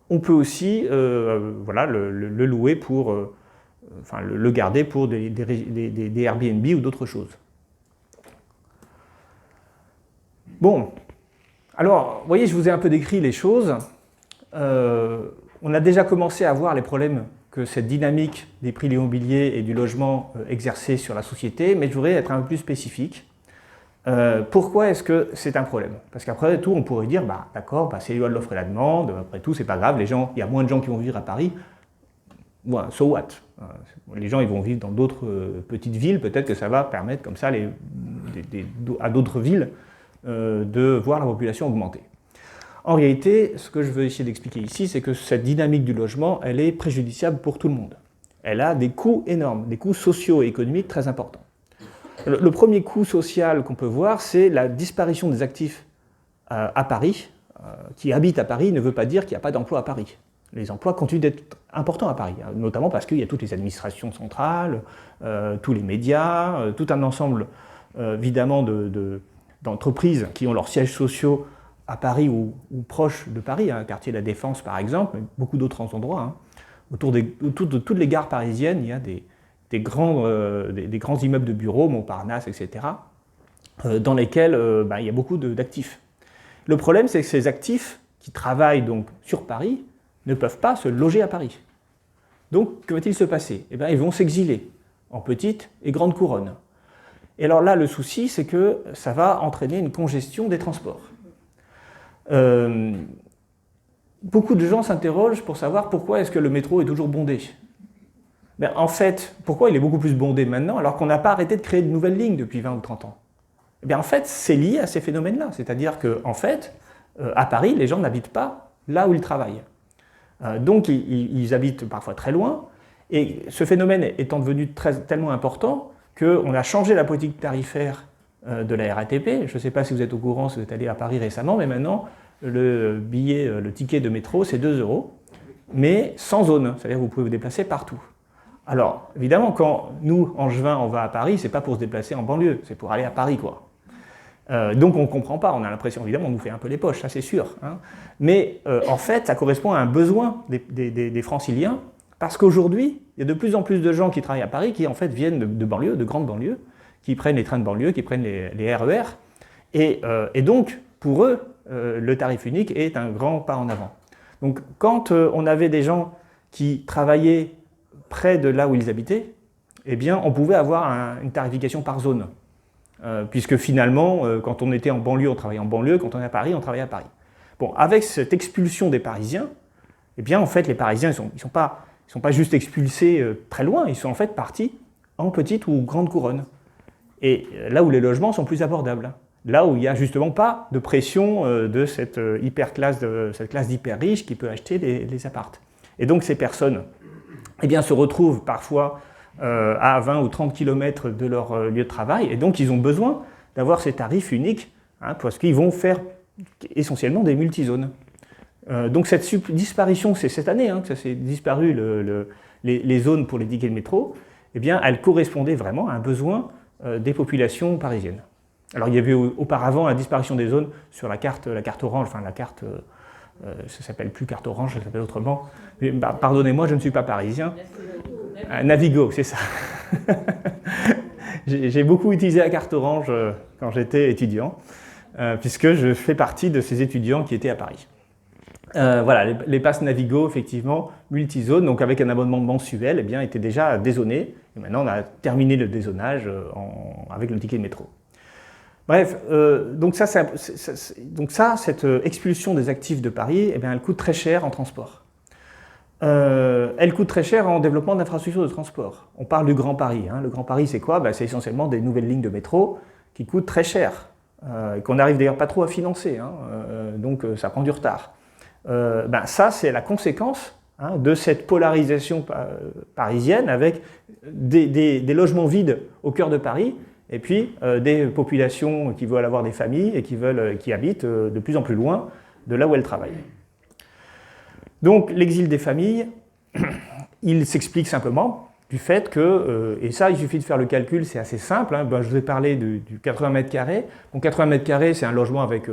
Speaker 1: On peut aussi le louer pour, le garder pour des Airbnb ou d'autres choses. Bon, alors, vous voyez, je vous ai un peu décrit les choses. On a déjà commencé à voir les problèmes que cette dynamique des prix de l'immobilier et du logement exerçait sur la société, mais je voudrais être un peu plus spécifique. Pourquoi est-ce que c'est un problème? Parce qu'après tout, on pourrait dire, d'accord, c'est les lois de l'offre et la demande, après tout, c'est pas grave, il y a moins de gens qui vont vivre à Paris. Bon, so what? Les gens ils vont vivre dans d'autres petites villes, peut-être que ça va permettre comme ça à d'autres villes de voir la population augmenter. En réalité, ce que je veux essayer d'expliquer ici, c'est que cette dynamique du logement, elle est préjudiciable pour tout le monde. Elle a des coûts énormes, des coûts sociaux et économiques très importants. Le premier coût social qu'on peut voir, c'est la disparition des actifs à Paris. Qui habitent à Paris ne veut pas dire qu'il n'y a pas d'emploi à Paris. Les emplois continuent d'être importants à Paris, notamment parce qu'il y a toutes les administrations centrales, tous les médias, tout un ensemble évidemment d'entreprises qui ont leurs sièges sociaux à Paris ou proches de Paris, quartier de la Défense par exemple, mais beaucoup d'autres endroits. Hein. Autour de toutes les gares parisiennes, il y a des grands immeubles de bureaux, Montparnasse, etc., dans lesquels il y a beaucoup d'actifs. Le problème, c'est que ces actifs qui travaillent donc sur Paris ne peuvent pas se loger à Paris. Donc, que va-t-il se passer? Ils vont s'exiler en petite et grande couronne. Et alors là, le souci, c'est que ça va entraîner une congestion des transports. Beaucoup de gens s'interrogent pour savoir pourquoi est-ce que le métro est toujours bondé. En fait, pourquoi il est beaucoup plus bondé maintenant alors qu'on n'a pas arrêté de créer de nouvelles lignes depuis 20 ou 30 ans? En fait, c'est lié à ces phénomènes-là. C'est-à-dire qu'en fait, à Paris, les gens n'habitent pas là où ils travaillent. Donc, ils habitent parfois très loin. Et ce phénomène étant devenu tellement important qu'on a changé la politique tarifaire de la RATP. Je ne sais pas si vous êtes au courant, si vous êtes allé à Paris récemment, mais maintenant, le ticket de métro, c'est 2 €, mais sans zone. C'est-à-dire que vous pouvez vous déplacer partout. Alors, évidemment, quand nous, Angevins, on va à Paris, c'est pas pour se déplacer en banlieue, c'est pour aller à Paris, quoi. Donc on ne comprend pas, on a l'impression, évidemment, on nous fait un peu les poches, ça c'est sûr. Hein. Mais en fait, ça correspond à un besoin des franciliens, parce qu'aujourd'hui, il y a de plus en plus de gens qui travaillent à Paris qui en fait viennent de banlieues, de grandes banlieues, qui prennent les trains de banlieue, qui prennent les RER, et donc, pour eux, le tarif unique est un grand pas en avant. Donc quand on avait des gens qui travaillaient près de là où ils habitaient, on pouvait avoir une tarification par zone. Puisque finalement, quand on était en banlieue, on travaillait en banlieue, quand on est à Paris, on travaillait à Paris. Bon, avec cette expulsion des Parisiens, en fait, les Parisiens, ils sont pas juste expulsés très loin, ils sont en fait partis en petite ou grande couronne. Et là où les logements sont plus abordables, là où il n'y a justement pas de pression de cette classe d'hyper riches qui peut acheter les appartes. Et donc ces personnes se retrouvent parfois à 20 ou 30 km de leur lieu de travail, et donc ils ont besoin d'avoir ces tarifs uniques, parce qu'ils vont faire essentiellement des multizones. Donc cette disparition, c'est cette année que ça s'est disparu les zones pour les tickets de métro, elle correspondait vraiment à un besoin des populations parisiennes. Alors il y avait auparavant la disparition des zones sur la carte orange, enfin la carte, ça s'appelle plus carte orange, ça s'appelle autrement. Mais, pardonnez-moi, je ne suis pas parisien. Navigo, c'est ça. J'ai beaucoup utilisé la carte orange quand j'étais étudiant. puisque je fais partie de ces étudiants qui étaient à Paris. Voilà, les passes Navigo, effectivement, multizones, donc avec un abonnement mensuel, eh bien, étaient déjà dézonés. Et maintenant, on a terminé le dézonage avec le ticket de métro. Bref, donc cette expulsion des actifs de Paris, eh bien, elle coûte très cher en transport. Elle coûte très cher en développement d'infrastructures de transport. On parle du Grand Paris. Hein. Le Grand Paris, c'est quoi? C'est essentiellement des nouvelles lignes de métro qui coûtent très cher, et qu'on n'arrive d'ailleurs pas trop à financer, hein. Donc ça prend du retard. Ça, c'est la conséquence, hein, de cette polarisation parisienne avec des logements vides au cœur de Paris et puis des populations qui veulent avoir des familles et qui habitent de plus en plus loin de là où elles travaillent. Donc l'exil des familles, il s'explique simplement du fait que, et ça il suffit de faire le calcul, c'est assez simple, hein, je vous ai parlé du 80 mètres carrés. Donc 80 mètres carrés, c'est un logement avec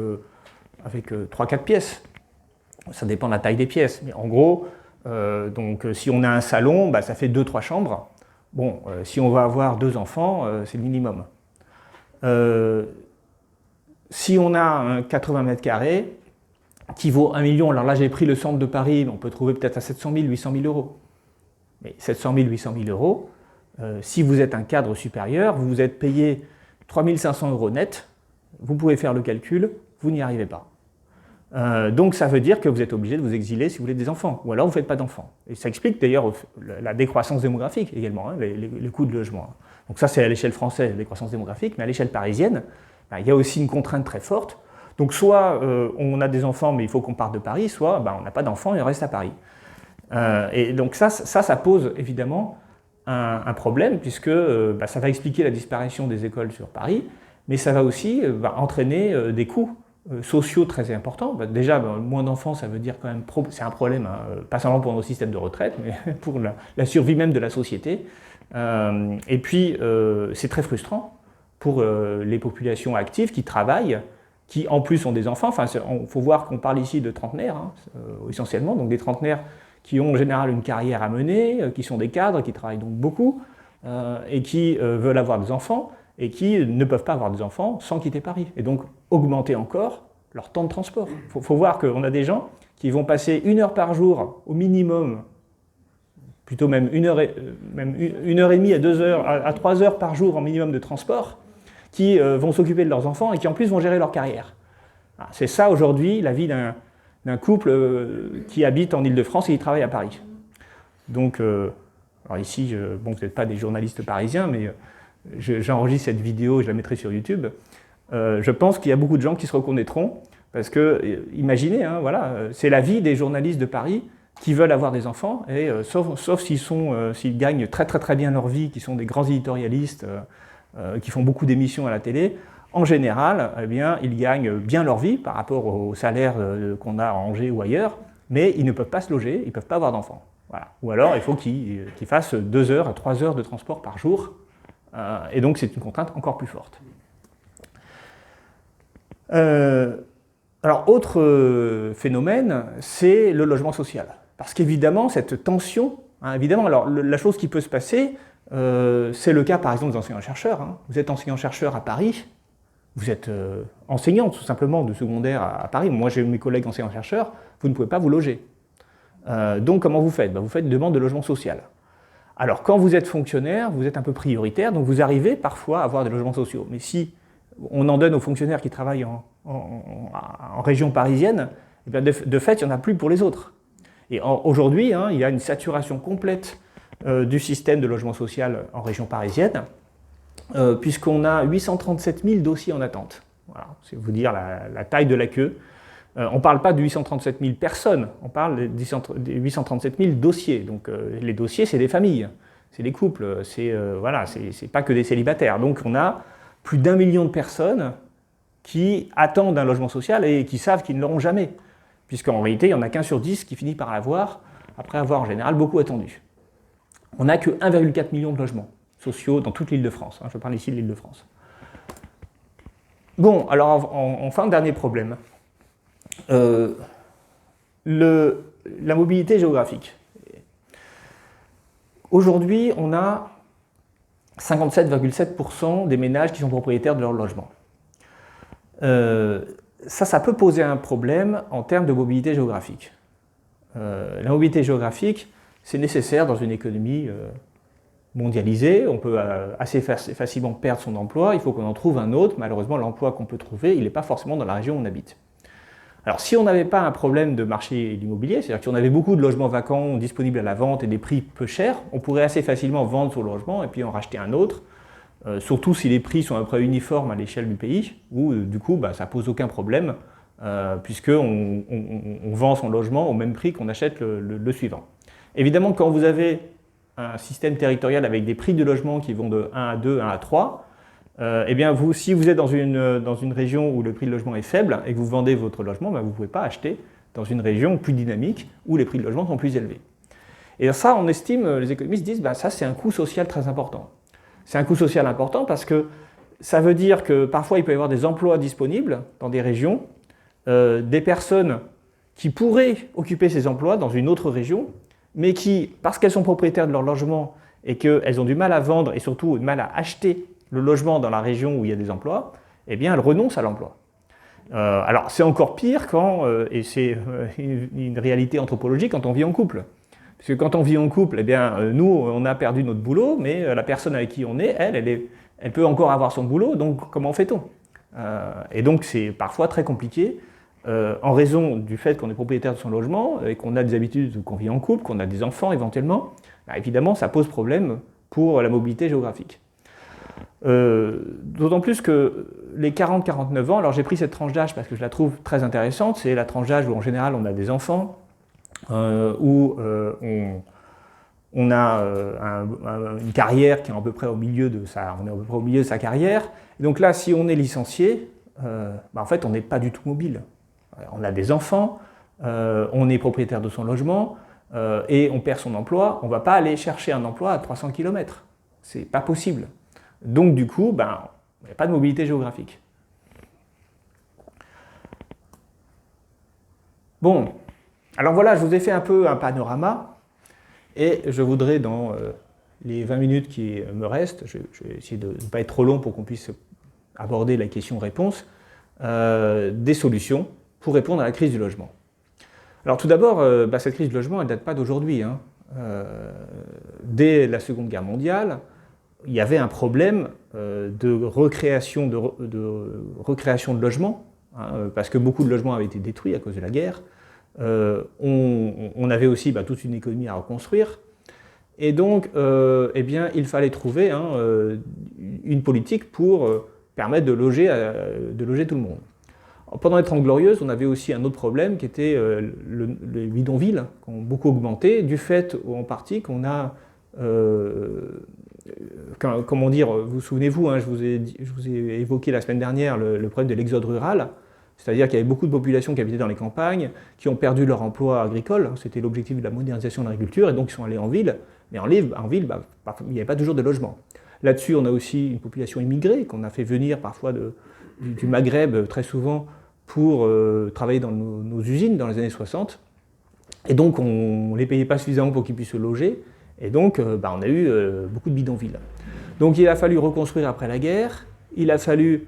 Speaker 1: 3-4 pièces. Ça dépend de la taille des pièces, mais en gros, si on a un salon, ça fait 2-3 chambres. Bon, si on va avoir 2 enfants, c'est le minimum. Si on a un 80 mètres carrés, qui vaut 1 million, alors là j'ai pris le centre de Paris, on peut trouver peut-être à 700 000, 800 000 euros. Mais 700 000, 800 000 euros, si vous êtes un cadre supérieur, vous vous êtes payé 3 500 euros net, vous pouvez faire le calcul, vous n'y arrivez pas. Donc ça veut dire que vous êtes obligé de vous exiler si vous voulez des enfants, ou alors vous ne faites pas d'enfants. Et ça explique d'ailleurs la décroissance démographique également, hein, les coûts de logement. Donc ça c'est à l'échelle française, la décroissance démographique, mais à l'échelle parisienne, il y a aussi une contrainte très forte. Donc soit on a des enfants mais il faut qu'on parte de Paris, soit on n'a pas d'enfants et on reste à Paris. Et donc ça pose évidemment un problème, puisque ça va expliquer la disparition des écoles sur Paris, mais ça va aussi entraîner des coûts sociaux très importants. Déjà, moins d'enfants, ça veut dire quand même, c'est un problème, hein, pas seulement pour nos systèmes de retraite, mais pour la survie même de la société. Et puis, c'est très frustrant pour les populations actives qui travaillent, qui en plus ont des enfants. Enfin, il faut voir qu'on parle ici de trentenaires, hein, essentiellement, donc des trentenaires qui ont en général une carrière à mener, qui sont des cadres, qui travaillent donc beaucoup, et qui veulent avoir des enfants, et qui ne peuvent pas avoir des enfants sans quitter Paris. Et donc, augmenter encore leur temps de transport. Il faut voir qu'on a des gens qui vont passer 1 heure par jour au minimum, plutôt même 1 heure et demie à 2 heures, à 3 heures par jour en minimum de transport, qui vont s'occuper de leurs enfants et qui en plus vont gérer leur carrière. C'est ça aujourd'hui la vie d'un couple qui habite en Ile-de-France et qui travaille à Paris. Donc, alors ici, vous n'êtes pas des journalistes parisiens, mais j'enregistre cette vidéo, je la mettrai sur YouTube. Je pense qu'il y a beaucoup de gens qui se reconnaîtront, parce que, imaginez, hein, voilà, c'est la vie des journalistes de Paris qui veulent avoir des enfants, et sauf s'ils gagnent très très très bien leur vie, qui sont des grands éditorialistes, qui font beaucoup d'émissions à la télé, en général, eh bien, ils gagnent bien leur vie par rapport au salaire qu'on a à Angers ou ailleurs, mais ils ne peuvent pas se loger, ils ne peuvent pas avoir d'enfants. Voilà. Ou alors, il faut qu'ils fassent 2 heures à 3 heures de transport par jour, et donc c'est une contrainte encore plus forte. Alors, autre phénomène, c'est le logement social. Parce qu'évidemment, cette tension, hein, évidemment, alors la chose qui peut se passer, c'est le cas par exemple des enseignants-chercheurs. Hein. Vous êtes enseignant-chercheur à Paris, vous êtes enseignant tout simplement de secondaire à Paris. Moi j'ai mes collègues enseignants-chercheurs, vous ne pouvez pas vous loger. Donc comment vous faites? Vous faites une demande de logement social. Alors quand vous êtes fonctionnaire, vous êtes un peu prioritaire, donc vous arrivez parfois à avoir des logements sociaux. Mais si on en donne aux fonctionnaires qui travaillent en région parisienne, eh bien de fait il n'y en a plus pour les autres. Et aujourd'hui, hein, il y a une saturation complète du système de logement social en région parisienne, puisqu'on a 837 000 dossiers en attente. Voilà, c'est vous dire la taille de la queue. On ne parle pas de 837 000 personnes, on parle des 837 000 dossiers. Donc les dossiers, c'est des familles, c'est des couples, c'est pas que des célibataires. Donc on a plus d'1 million de personnes qui attendent un logement social et qui savent qu'ils ne l'auront jamais. Puisqu'en réalité, il n'y en a qu'1 sur 10 qui finit par l'avoir, après avoir en général beaucoup attendu. On n'a que 1,4 million de logements sociaux dans toute l'Île-de-France. Hein, je parle ici de l'Île-de-France. Bon, alors enfin, dernier problème. La mobilité géographique. Aujourd'hui, on a 57,7% des ménages qui sont propriétaires de leur logement. Ça peut poser un problème en termes de mobilité géographique. La mobilité géographique, c'est nécessaire dans une économie mondialisée. On peut assez facilement perdre son emploi, il faut qu'on en trouve un autre. Malheureusement, l'emploi qu'on peut trouver, il n'est pas forcément dans la région où on habite. Alors, si on n'avait pas un problème de marché de l'immobilier, c'est-à-dire que si on avait beaucoup de logements vacants disponibles à la vente et des prix peu chers, on pourrait assez facilement vendre son logement et puis en racheter un autre, surtout si les prix sont à peu près uniformes à l'échelle du pays, où du coup, ça pose aucun problème, puisqu'on vend son logement au même prix qu'on achète le suivant. Évidemment, quand vous avez un système territorial avec des prix de logement qui vont de 1 à 2, 1 à 3, eh bien si vous êtes dans une région où le prix de logement est faible et que vous vendez votre logement, vous ne pouvez pas acheter dans une région plus dynamique où les prix de logement sont plus élevés. Et ça, on estime, les économistes disent, ça c'est un coût social très important. C'est un coût social important parce que ça veut dire que parfois il peut y avoir des emplois disponibles dans des régions, des personnes qui pourraient occuper ces emplois dans une autre région, mais qui, parce qu'elles sont propriétaires de leur logement et qu'elles ont du mal à vendre et surtout du mal à acheter le logement dans la région où il y a des emplois, eh bien elles renoncent à l'emploi. Alors c'est encore pire quand, et c'est une réalité anthropologique, quand on vit en couple. Parce que quand on vit en couple, eh bien nous on a perdu notre boulot, mais la personne avec qui on est, elle peut encore avoir son boulot, donc comment fait-on? Et donc c'est parfois très compliqué, en raison du fait qu'on est propriétaire de son logement et qu'on a des habitudes, qu'on vit en couple, qu'on a des enfants éventuellement, évidemment ça pose problème pour la mobilité géographique. D'autant plus que les 40-49 ans, alors j'ai pris cette tranche d'âge parce que je la trouve très intéressante, c'est la tranche d'âge où en général on a des enfants, où on a une carrière qui est à peu près au milieu de sa carrière. Et donc là, si on est licencié, en fait on n'est pas du tout mobile. On a des enfants, on est propriétaire de son logement, et on perd son emploi, on ne va pas aller chercher un emploi à 300 km. C'est pas possible. Donc du coup, il n'y a pas de mobilité géographique. Bon, alors voilà, je vous ai fait un peu un panorama, et je voudrais dans les 20 minutes qui me restent, je vais essayer de ne pas être trop long pour qu'on puisse aborder la question-réponse, des solutions pour répondre à la crise du logement. Alors tout d'abord, cette crise du logement, elle ne date pas d'aujourd'hui. Dès la Seconde Guerre mondiale, il y avait un problème de recréation de logements, parce que beaucoup de logements avaient été détruits à cause de la guerre. On avait aussi toute une économie à reconstruire. Et donc, il fallait trouver une politique pour permettre de loger tout le monde. Pendant les 30 Glorieuses, on avait aussi un autre problème qui était les bidonvilles, qui ont beaucoup augmenté, du fait en partie qu'on a... comment dire, vous souvenez-vous, je vous ai évoqué la semaine dernière le problème de l'exode rural, c'est-à-dire qu'il y avait beaucoup de populations qui habitaient dans les campagnes, qui ont perdu leur emploi agricole, c'était l'objectif de la modernisation de l'agriculture, et donc ils sont allés en ville, mais en ville, il n'y avait pas toujours de logement. Là-dessus, on a aussi une population immigrée qu'on a fait venir parfois du Maghreb très souvent pour travailler dans nos usines dans les années 60, et donc on ne les payait pas suffisamment pour qu'ils puissent se loger, et donc on a eu beaucoup de bidonvilles. Donc il a fallu reconstruire après la guerre, il a fallu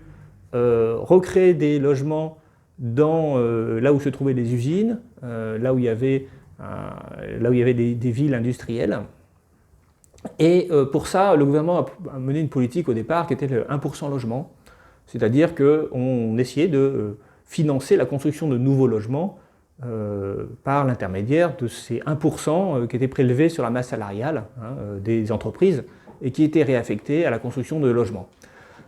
Speaker 1: recréer des logements là où se trouvaient les usines, là où il y avait des villes industrielles. Et pour ça, le gouvernement a mené une politique au départ qui était le 1% logement, c'est-à-dire qu'on essayait de financer la construction de nouveaux logements par l'intermédiaire de ces 1% qui étaient prélevés sur la masse salariale des entreprises et qui étaient réaffectés à la construction de logements.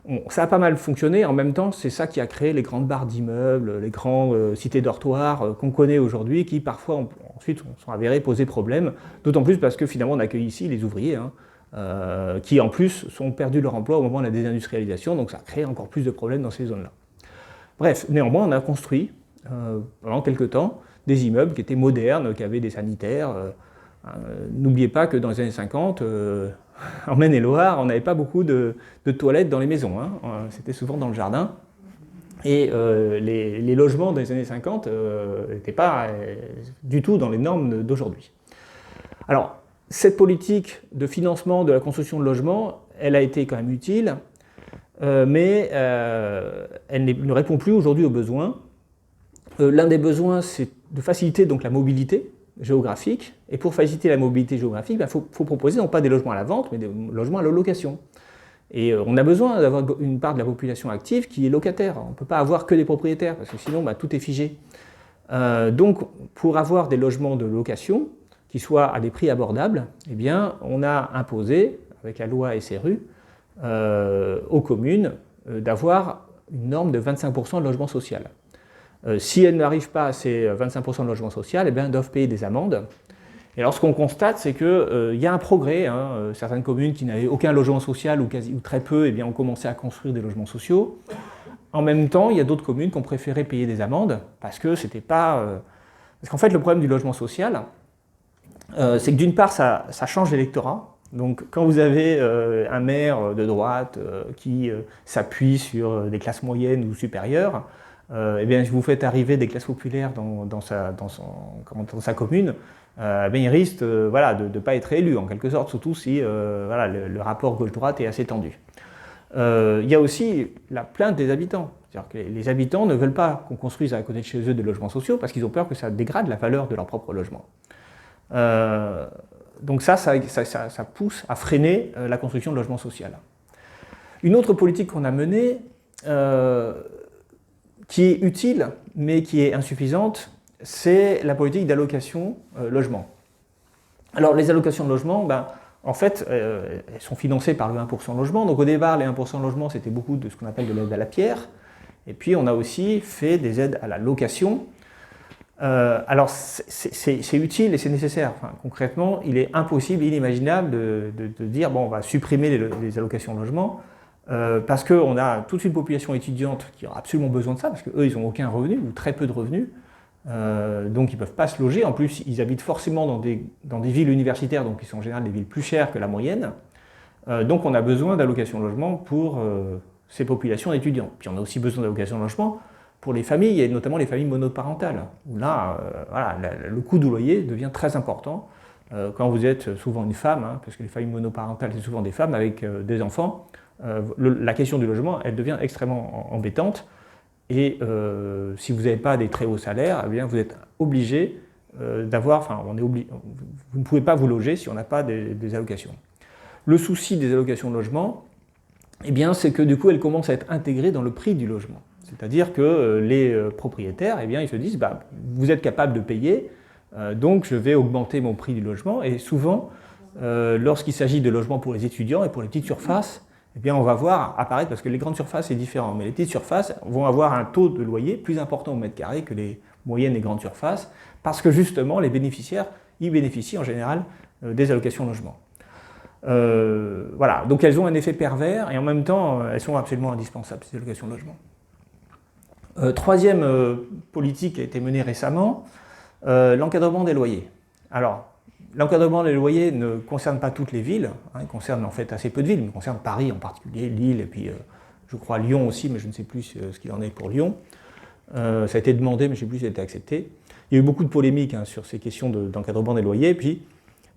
Speaker 1: Bon, ça a pas mal fonctionné, en même temps c'est ça qui a créé les grandes barres d'immeubles, les grandes cités dortoirs qu'on connaît aujourd'hui, qui parfois ensuite sont avérés poser problème, d'autant plus parce que finalement on accueille ici les ouvriers, qui en plus ont perdu leur emploi au moment de la désindustrialisation, donc ça crée encore plus de problèmes dans ces zones-là. Bref, néanmoins on a construit pendant quelques temps des immeubles qui étaient modernes, qui avaient des sanitaires. N'oubliez pas que dans les années 50, en Maine-et-Loire, on n'avait pas beaucoup de toilettes dans les maisons, c'était souvent dans le jardin. Et les logements des années 50 n'étaient pas du tout dans les normes d'aujourd'hui. Alors, cette politique de financement de la construction de logements, elle a été quand même utile. mais elle ne répond plus aujourd'hui aux besoins. L'un des besoins, c'est de faciliter donc la mobilité géographique, et pour faciliter la mobilité géographique, il faut proposer non pas des logements à la vente, mais des logements à la location. Et on a besoin d'avoir une part de la population active qui est locataire. On ne peut pas avoir que des propriétaires, parce que sinon tout est figé. Donc pour avoir des logements de location qui soient à des prix abordables, eh bien, on a imposé, avec la loi SRU, aux communes d'avoir une norme de 25% de logement social. Si elles n'arrivent pas à ces 25% de logement social, eh bien, elles doivent payer des amendes. Et alors ce qu'on constate, c'est qu'il y a un progrès. Certaines communes qui n'avaient aucun logement social ou très peu, eh bien, ont commencé à construire des logements sociaux. En même temps, il y a d'autres communes qui ont préféré payer des amendes parce que c'était pas... Parce qu'en fait, le problème du logement social, c'est que d'une part, ça change l'électorat. Donc quand vous avez un maire de droite qui s'appuie sur des classes moyennes ou supérieures, eh bien, si vous faites arriver des classes populaires dans sa commune, il risque de ne pas être élu en quelque sorte, surtout si le rapport gauche-droite est assez tendu. Il y a aussi la plainte des habitants. C'est-à-dire que les habitants ne veulent pas qu'on construise à côté de chez eux des logements sociaux parce qu'ils ont peur que ça dégrade la valeur de leur propre logement. Donc ça pousse à freiner la construction de logements sociaux. Une autre politique qu'on a menée, qui est utile, mais qui est insuffisante, c'est la politique d'allocation logement. Alors les allocations de logement, en fait, elles sont financées par le 1% logement. Donc au départ, les 1% logement, c'était beaucoup de ce qu'on appelle de l'aide à la pierre. Et puis on a aussi fait des aides à la location. Alors c'est utile et c'est nécessaire. Enfin, concrètement, il est impossible, inimaginable de dire bon, on va supprimer les allocations de logement parce qu'on a toute une population étudiante qui aura absolument besoin de ça parce qu'eux, ils n'ont aucun revenu ou très peu de revenus. Donc ils ne peuvent pas se loger. En plus, ils habitent forcément dans des villes universitaires, donc qui sont en général des villes plus chères que la moyenne. Donc on a besoin d'allocations de logement pour ces populations d'étudiants. Puis on a aussi besoin d'allocations de logement pour les familles, et notamment les familles monoparentales, où là, le coût du loyer devient très important quand vous êtes souvent une femme, parce que les familles monoparentales, c'est souvent des femmes avec des enfants. La question du logement, elle devient extrêmement embêtante. Et si vous n'avez pas des très hauts salaires, eh bien, vous êtes obligé d'avoir, vous ne pouvez pas vous loger si on n'a pas des allocations. Le souci des allocations de logement, eh bien, c'est que du coup, elles commencent à être intégrées dans le prix du logement. C'est-à-dire que les propriétaires, eh bien, ils se disent, vous êtes capable de payer, donc je vais augmenter mon prix du logement. Et souvent, lorsqu'il s'agit de logements pour les étudiants et pour les petites surfaces, eh bien, on va voir apparaître, parce que les grandes surfaces, c'est différent, mais les petites surfaces vont avoir un taux de loyer plus important au mètre carré que les moyennes et grandes surfaces, parce que justement, les bénéficiaires, ils bénéficient en général des allocations de logement. Voilà, donc elles ont un effet pervers, et en même temps, elles sont absolument indispensables, ces allocations de logement. Troisième politique qui a été menée récemment, l'encadrement des loyers. Alors, l'encadrement des loyers ne concerne pas toutes les villes, il concerne en fait assez peu de villes, mais il concerne Paris en particulier, Lille, et puis je crois Lyon aussi, mais je ne sais plus ce qu'il en est pour Lyon. Ça a été demandé, mais je ne sais plus si ça a été accepté. Il y a eu beaucoup de polémiques sur ces questions d'encadrement des loyers, puis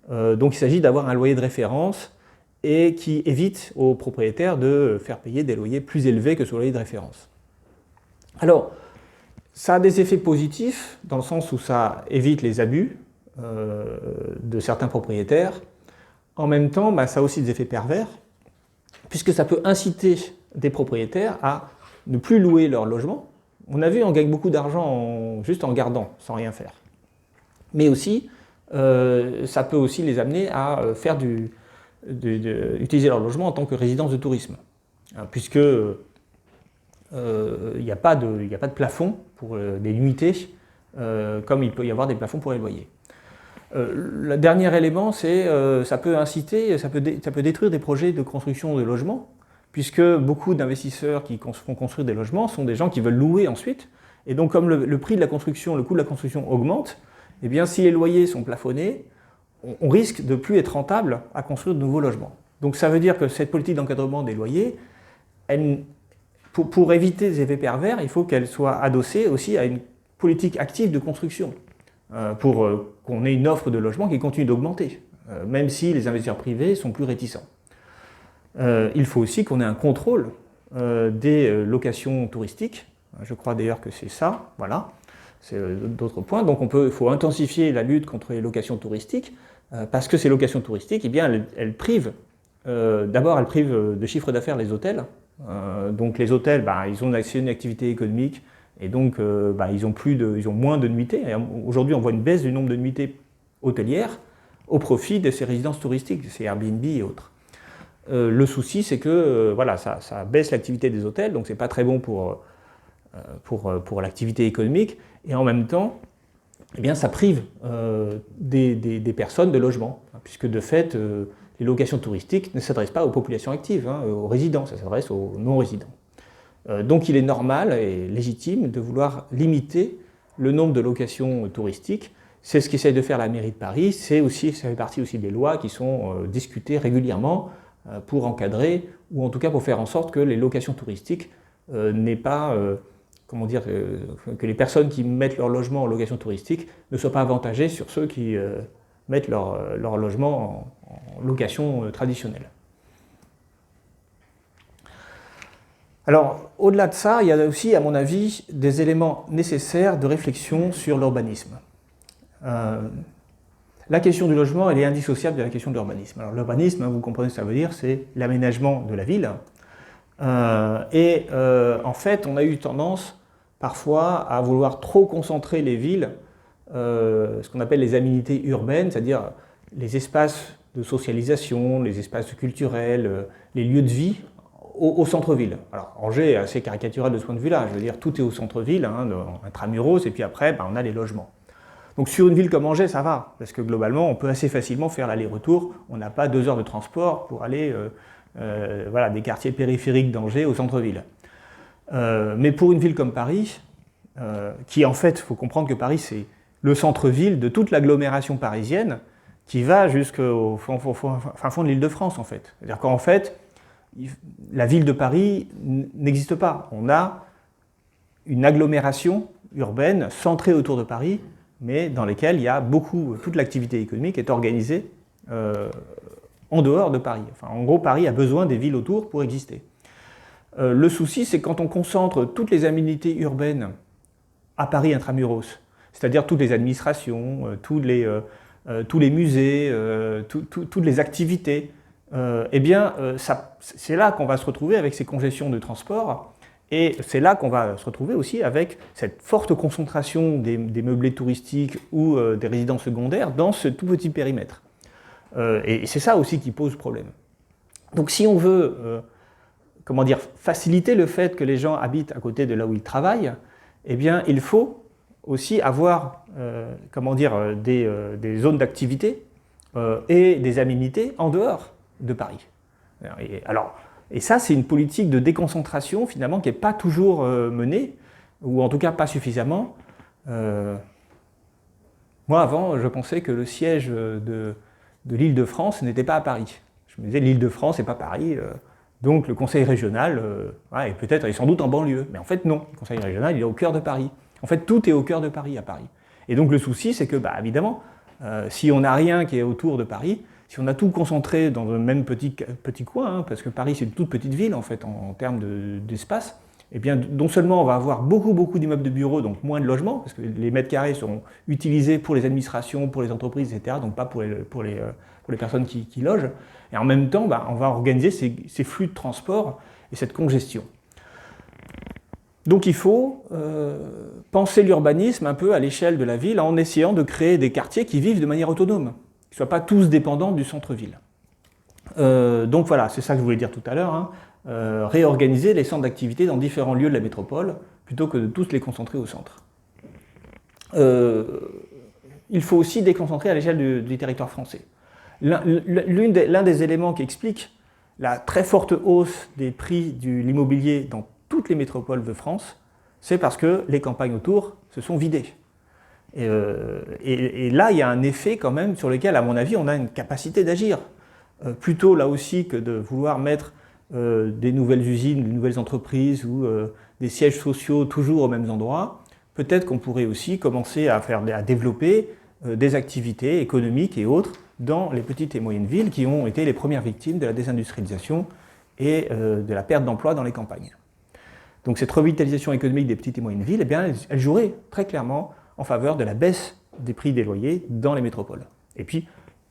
Speaker 1: donc il s'agit d'avoir un loyer de référence et qui évite aux propriétaires de faire payer des loyers plus élevés que ce loyer de référence. Alors, ça a des effets positifs, dans le sens où ça évite les abus de certains propriétaires. En même temps, ça a aussi des effets pervers, puisque ça peut inciter des propriétaires à ne plus louer leur logement. On a vu, on gagne beaucoup d'argent juste en gardant, sans rien faire. Mais aussi, ça peut aussi les amener à faire utiliser leur logement en tant que résidence de tourisme, puisque il n'y a pas de plafond pour les nuitées, comme il peut y avoir des plafonds pour les loyers. Le dernier élément, c'est ça peut inciter, ça peut détruire des projets de construction de logements, puisque beaucoup d'investisseurs qui font construire des logements sont des gens qui veulent louer ensuite, et donc comme le prix de la construction, le coût de la construction augmente, eh bien si les loyers sont plafonnés, on risque de ne plus être rentable à construire de nouveaux logements. Donc ça veut dire que cette politique d'encadrement des loyers, pour éviter des effets pervers, il faut qu'elle soit adossée aussi à une politique active de construction, pour qu'on ait une offre de logement qui continue d'augmenter, même si les investisseurs privés sont plus réticents. Il faut aussi qu'on ait un contrôle des locations touristiques. Je crois d'ailleurs que c'est ça, voilà. C'est d'autres points. Donc il faut intensifier la lutte contre les locations touristiques, parce que ces locations touristiques, eh bien, elles privent, d'abord elles privent de chiffre d'affaires les hôtels. Donc les hôtels, ils ont accès à une activité économique, et donc ils ont moins de nuitées. Aujourd'hui, on voit une baisse du nombre de nuitées hôtelières au profit de ces résidences touristiques, ces Airbnb et autres. Le souci, c'est que ça baisse l'activité des hôtels, donc c'est pas très bon pour l'activité économique, et en même temps, eh bien, ça prive des personnes de logement, puisque de fait, les locations touristiques ne s'adressent pas aux populations actives, aux résidents, ça s'adresse aux non-résidents. Donc il est normal et légitime de vouloir limiter le nombre de locations touristiques. C'est ce qu'essaye de faire la mairie de Paris, ça fait partie aussi des lois qui sont discutées régulièrement pour encadrer, ou en tout cas pour faire en sorte que les locations touristiques n'aient pas, que les personnes qui mettent leur logement en location touristique ne soient pas avantagées sur ceux qui mettent leur logement en location traditionnelle. Alors, au-delà de ça, il y a aussi, à mon avis, des éléments nécessaires de réflexion sur l'urbanisme. La question du logement, elle est indissociable de la question de l'urbanisme. Alors l'urbanisme, vous comprenez ce que ça veut dire, c'est l'aménagement de la ville. En fait, on a eu tendance parfois à vouloir trop concentrer les villes, ce qu'on appelle les aménités urbaines, c'est-à-dire les espaces de socialisation, les espaces culturels, les lieux de vie au centre-ville. Alors Angers est assez caricatural de ce point de vue-là, je veux dire tout est au centre-ville, intramuros, et puis après on a les logements. Donc sur une ville comme Angers, ça va, parce que globalement, on peut assez facilement faire l'aller-retour. On n'a pas 2 heures de transport pour aller des quartiers périphériques d'Angers au centre-ville. Mais pour une ville comme Paris, qui en fait, il faut comprendre que Paris, c'est le centre-ville de toute l'agglomération parisienne, qui va jusqu'au fin fond de l'Île-de-France, en fait. C'est-à-dire qu'en fait, la ville de Paris n'existe pas. On a une agglomération urbaine centrée autour de Paris, mais dans lesquelles il y a toute l'activité économique est organisée en dehors de Paris. En gros, Paris a besoin des villes autour pour exister. Le souci, c'est quand on concentre toutes les aménités urbaines à Paris intramuros, c'est-à-dire toutes les administrations, tous les musées, toutes les activités, c'est là qu'on va se retrouver avec ces congestions de transport. Et c'est là qu'on va se retrouver aussi avec cette forte concentration des meublés touristiques ou des résidences secondaires dans ce tout petit périmètre. Et c'est ça aussi qui pose problème. Donc si on veut faciliter le fait que les gens habitent à côté de là où ils travaillent, eh bien il faut aussi avoir des zones d'activité et des aménités en dehors de Paris. Et ça, c'est une politique de déconcentration, finalement, qui n'est pas toujours menée, ou en tout cas pas suffisamment. Moi, avant, je pensais que le siège de l'Île-de-France n'était pas à Paris. Je me disais, l'Île-de-France n'est pas Paris, donc le conseil régional, peut-être, est sans doute en banlieue. Mais en fait, non. Le conseil régional, il est au cœur de Paris. En fait, tout est au cœur de Paris, à Paris. Et donc, le souci, c'est que, évidemment, si on n'a rien qui est autour de Paris, si on a tout concentré dans un même petit coin, parce que Paris c'est une toute petite ville en fait en termes d'espace, eh bien non seulement on va avoir beaucoup d'immeubles de bureaux, donc moins de logements, parce que les mètres carrés seront utilisés pour les administrations, pour les entreprises, etc., donc pas pour les personnes qui logent, et en même temps on va organiser ces flux de transport et cette congestion. Donc il faut penser l'urbanisme un peu à l'échelle de la ville en essayant de créer des quartiers qui vivent de manière autonome, qui ne soient pas tous dépendants du centre-ville. Donc voilà, c'est ça que je voulais dire tout à l'heure, réorganiser les centres d'activité dans différents lieux de la métropole, plutôt que de tous les concentrer au centre. Il faut aussi déconcentrer à l'échelle du territoire français. L'un des éléments qui explique la très forte hausse des prix de l'immobilier dans toutes les métropoles de France, c'est parce que les campagnes autour se sont vidées. Et là, il y a un effet quand même sur lequel, à mon avis, on a une capacité d'agir. Plutôt là aussi que de vouloir mettre des nouvelles usines, des nouvelles entreprises ou des sièges sociaux toujours aux mêmes endroits, peut-être qu'on pourrait aussi commencer à développer des activités économiques et autres dans les petites et moyennes villes qui ont été les premières victimes de la désindustrialisation et de la perte d'emploi dans les campagnes. Donc cette revitalisation économique des petites et moyennes villes, eh bien, elle jouerait très clairement en faveur de la baisse des prix des loyers dans les métropoles. Et puis,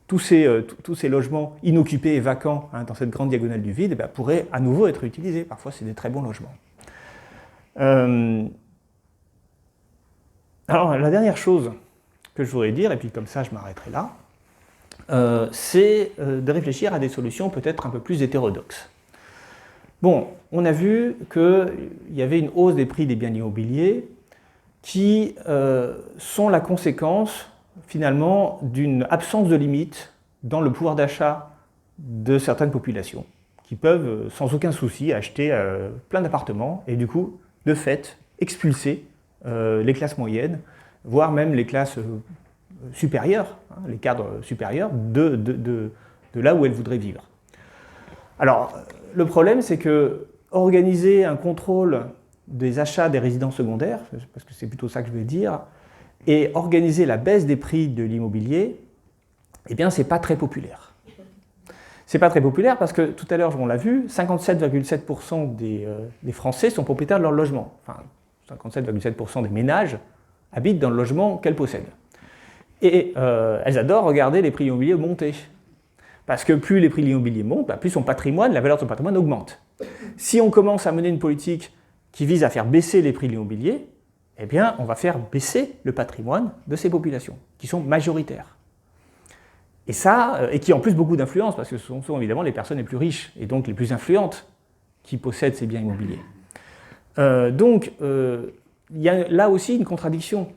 Speaker 1: tous ces logements inoccupés et vacants dans cette grande diagonale du vide pourraient à nouveau être utilisés. Parfois, c'est des très bons logements. Alors, la dernière chose que je voudrais dire, et puis comme ça je m'arrêterai là, c'est de réfléchir à des solutions peut-être un peu plus hétérodoxes. Bon, on a vu qu'il y avait une hausse des prix des biens immobiliers qui sont la conséquence finalement d'une absence de limite dans le pouvoir d'achat de certaines populations qui peuvent sans aucun souci acheter plein d'appartements et du coup, de fait, expulser les classes moyennes, voire même les classes supérieures, les cadres supérieurs, de là où elles voudraient vivre. Alors, le problème, c'est que organiser un contrôle des achats des résidences secondaires, parce que c'est plutôt ça que je vais dire, et organiser la baisse des prix de l'immobilier, eh bien, c'est pas très populaire. C'est pas très populaire parce que, tout à l'heure, on l'a vu, 57,7% des Français sont propriétaires de leur logement. Enfin, 57,7% des ménages habitent dans le logement qu'elles possèdent. Et elles adorent regarder les prix immobiliers monter. Parce que plus les prix de l'immobilier montent, plus son patrimoine, la valeur de son patrimoine augmente. Si on commence à mener une politique qui vise à faire baisser les prix de l'immobilier, eh bien, on va faire baisser le patrimoine de ces populations, qui sont majoritaires. Et ça, et qui ont en plus beaucoup d'influence, parce que ce sont évidemment les personnes les plus riches, et donc les plus influentes, qui possèdent ces biens immobiliers. Donc, il y a là aussi une contradiction.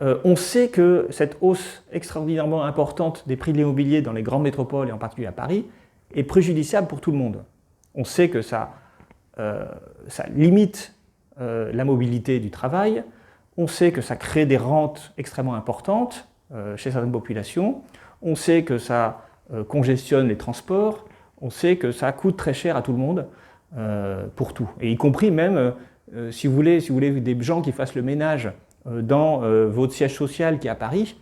Speaker 1: On sait que cette hausse extraordinairement importante des prix de l'immobilier dans les grandes métropoles, et en particulier à Paris, est préjudiciable pour tout le monde. On sait que ça limite la mobilité du travail, on sait que ça crée des rentes extrêmement importantes chez certaines populations, on sait que ça congestionne les transports, on sait que ça coûte très cher à tout le monde pour tout. Et y compris même, si vous voulez, des gens qui fassent le ménage dans votre siège social qui est à Paris,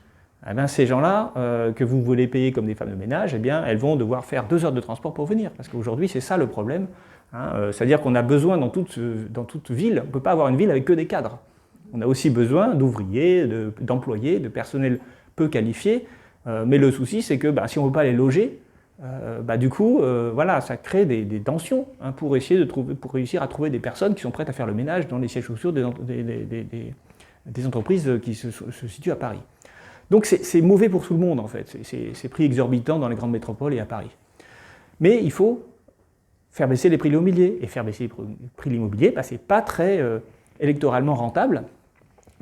Speaker 1: eh bien, ces gens-là, que vous voulez payer comme des femmes de ménage, eh bien, elles vont devoir faire 2 heures de transport pour venir. Parce qu'aujourd'hui, c'est ça le problème. C'est-à-dire qu'on a besoin dans toute ville, on ne peut pas avoir une ville avec que des cadres. On a aussi besoin d'ouvriers, d'employés, de personnel peu qualifié. Mais le souci, c'est que si on ne veut pas les loger, du coup, voilà, ça crée des tensions pour réussir à trouver des personnes qui sont prêtes à faire le ménage dans les sièges sociaux des entreprises qui se situent à Paris. Donc c'est mauvais pour tout le monde en fait, c'est prix exorbitants dans les grandes métropoles et à Paris. Mais il faut faire baisser les prix de l'immobilier, et faire baisser les prix de l'immobilier, c'est pas très électoralement rentable,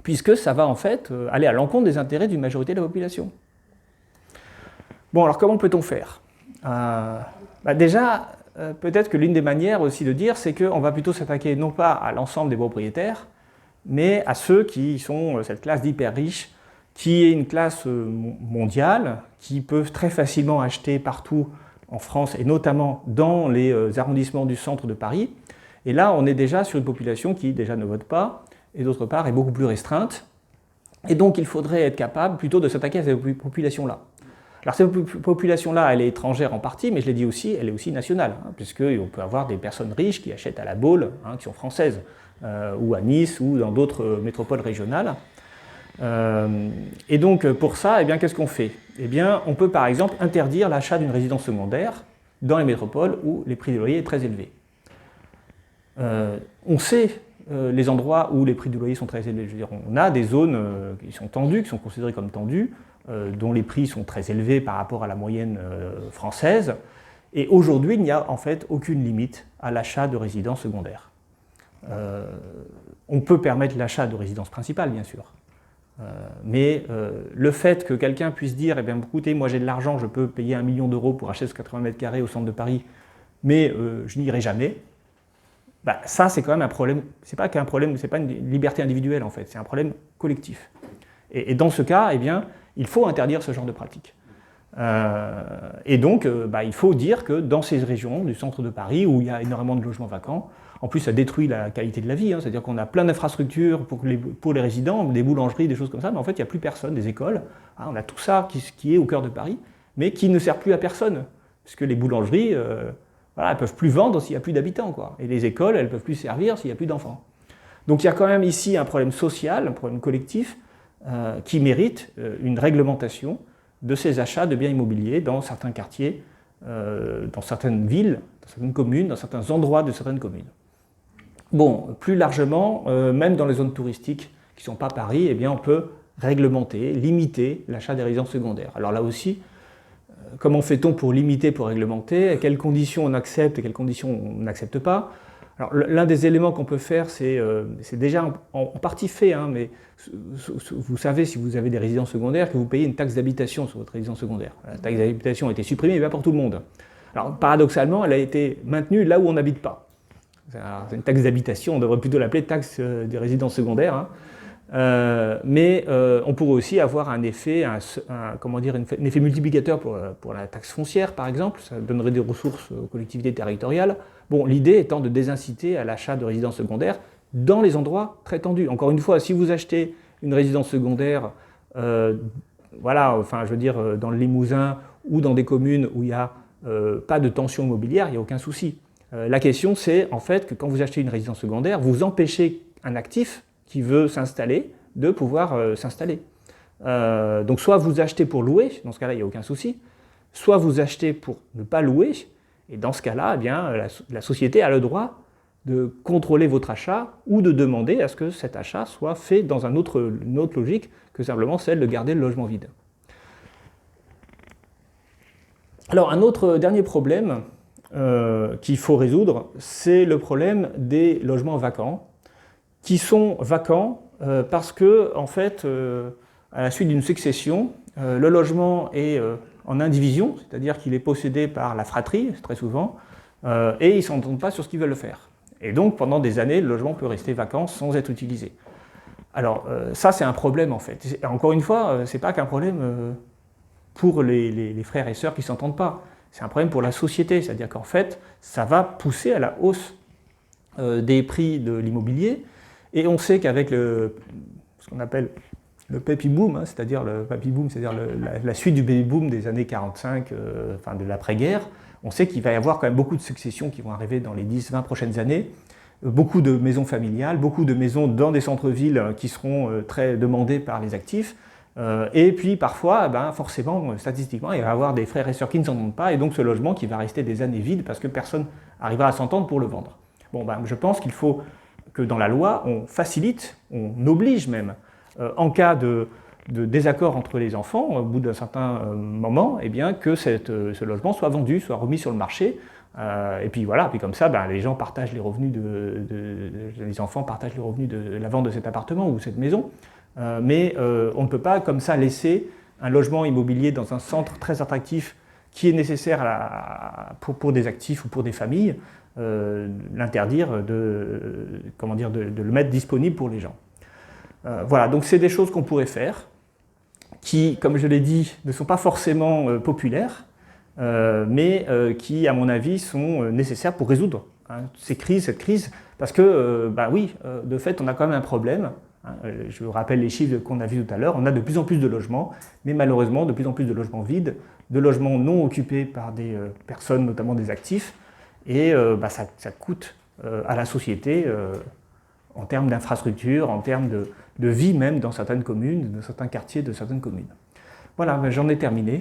Speaker 1: puisque ça va en fait aller à l'encontre des intérêts d'une majorité de la population. Bon, alors comment peut-on faire ? Déjà, peut-être que l'une des manières aussi de dire, c'est qu'on va plutôt s'attaquer non pas à l'ensemble des propriétaires, mais à ceux qui sont cette classe d'hyper riches, qui est une classe mondiale, qui peuvent très facilement acheter partout en France, et notamment dans les arrondissements du centre de Paris. Et là, on est déjà sur une population qui déjà ne vote pas, et d'autre part est beaucoup plus restreinte. Et donc, il faudrait être capable plutôt de s'attaquer à ces populations-là. Alors, cette population-là, elle est étrangère en partie, mais je l'ai dit aussi, elle est aussi nationale, puisqu'on peut avoir des personnes riches qui achètent à La Baule, qui sont françaises, ou à Nice, ou dans d'autres métropoles régionales. Et donc, pour ça, eh bien, qu'est-ce qu'on fait ? Eh bien, on peut par exemple interdire l'achat d'une résidence secondaire dans les métropoles où les prix des loyers sont très élevés. On sait les endroits où les prix du loyer sont très élevés. Je veux dire, on a des zones qui sont tendues, qui sont considérées comme tendues, dont les prix sont très élevés par rapport à la moyenne française. Et aujourd'hui, il n'y a en fait aucune limite à l'achat de résidences secondaires. On peut permettre l'achat de résidences principales, bien sûr. Mais le fait que quelqu'un puisse dire, eh bien, écoutez, moi j'ai de l'argent, je peux payer 1 million d'euros pour acheter ce 80 mètres carrés au centre de Paris, mais je n'irai jamais, ça c'est quand même un problème, c'est pas qu'un problème, c'est pas une liberté individuelle en fait, c'est un problème collectif. Et dans ce cas, eh bien, il faut interdire ce genre de pratique. Et donc, il faut dire que dans ces régions du centre de Paris, où il y a énormément de logements vacants, en plus ça détruit la qualité de la vie, c'est-à-dire qu'on a plein d'infrastructures pour les résidents, des boulangeries, des choses comme ça, mais en fait il n'y a plus personne, des écoles, on a tout ça qui est au cœur de Paris, mais qui ne sert plus à personne, puisque les boulangeries, voilà, elles ne peuvent plus vendre s'il n'y a plus d'habitants, quoi. Et les écoles, elles ne peuvent plus servir s'il n'y a plus d'enfants. Donc il y a quand même ici un problème social, un problème collectif, qui mérite une réglementation de ces achats de biens immobiliers dans certains quartiers, dans certaines villes, dans certaines communes, dans certains endroits de certaines communes. Bon, plus largement, même dans les zones touristiques qui ne sont pas Paris, eh bien, on peut réglementer, limiter l'achat des résidences secondaires. Alors là aussi, comment fait-on pour limiter, pour réglementer? À quelles conditions on accepte et quelles conditions on n'accepte pas? Alors, l'un des éléments qu'on peut faire, c'est déjà en partie fait, hein, mais vous savez, si vous avez des résidences secondaires, que vous payez une taxe d'habitation sur votre résidence secondaire. La taxe d'habitation a été supprimée, mais pas pour tout le monde. Alors, paradoxalement, elle a été maintenue là où on n'habite pas. C'est une taxe d'habitation, on devrait plutôt l'appeler taxe des résidences secondaires. Hein. Mais on pourrait aussi avoir un effet, comment dire, un effet multiplicateur pour la taxe foncière, par exemple. Ça donnerait des ressources aux collectivités territoriales. Bon, l'idée étant de désinciter à l'achat de résidences secondaires dans les endroits très tendus. Encore une fois, si vous achetez une résidence secondaire, voilà, enfin, je veux dire, dans le Limousin ou dans des communes où il n'y a pas de tension immobilière, il n'y a aucun souci. La question, c'est en fait que quand vous achetez une résidence secondaire, vous empêchez un actif qui veut s'installer de pouvoir s'installer. Donc soit vous achetez pour louer, dans ce cas-là, il n'y a aucun souci, soit vous achetez pour ne pas louer, et dans ce cas-là, eh bien, la société a le droit de contrôler votre achat ou de demander à ce que cet achat soit fait dans une autre logique que simplement celle de garder le logement vide. Alors un autre dernier problème qu'il faut résoudre, c'est le problème des logements vacants, qui sont vacants parce que, en fait, à la suite d'une succession, le logement est en indivision, c'est-à-dire qu'il est possédé par la fratrie, très souvent, et ils ne s'entendent pas sur ce qu'ils veulent faire. Et donc, pendant des années, le logement peut rester vacant sans être utilisé. Alors, ça, c'est un problème, en fait. Et encore une fois, ce n'est pas qu'un problème pour les frères et sœurs qui ne s'entendent pas. C'est un problème pour la société, c'est-à-dire qu'en fait, ça va pousser à la hausse des prix de l'immobilier. Et on sait qu'avec ce qu'on appelle le baby boom, hein, c'est-à-dire la suite du baby boom des années 45, enfin de l'après-guerre, on sait qu'il va y avoir quand même beaucoup de successions qui vont arriver dans les 10-20 prochaines années, beaucoup de maisons familiales, beaucoup de maisons dans des centres-villes qui seront très demandées par les actifs, et puis parfois, forcément, statistiquement, il va y avoir des frères et sœurs qui ne s'entendent pas, et donc ce logement qui va rester des années vide parce que personne n'arrivera à s'entendre pour le vendre. Bon, je pense qu'il faut que dans la loi, on facilite, on oblige même, en cas de désaccord entre les enfants, au bout d'un certain moment, eh bien, que ce logement soit vendu, soit remis sur le marché. Et puis voilà, puis comme ça, les gens partagent les revenus les enfants partagent les revenus de la vente de cet appartement ou cette maison. Mais on ne peut pas comme ça laisser un logement immobilier dans un centre très attractif qui est nécessaire pour des actifs ou pour des familles, l'interdire de le mettre disponible pour les gens. Voilà, donc c'est des choses qu'on pourrait faire, qui, comme je l'ai dit, ne sont pas forcément populaires, mais qui, à mon avis, sont nécessaires pour résoudre cette crise, parce que, de fait, on a quand même un problème. Je vous rappelle les chiffres qu'on a vus tout à l'heure, on a de plus en plus de logements, mais malheureusement de plus en plus de logements vides, de logements non occupés par des personnes, notamment des actifs, et ça coûte à la société en termes d'infrastructures, en termes de vie même dans certaines communes, dans certains quartiers de certaines communes. Voilà, j'en ai terminé.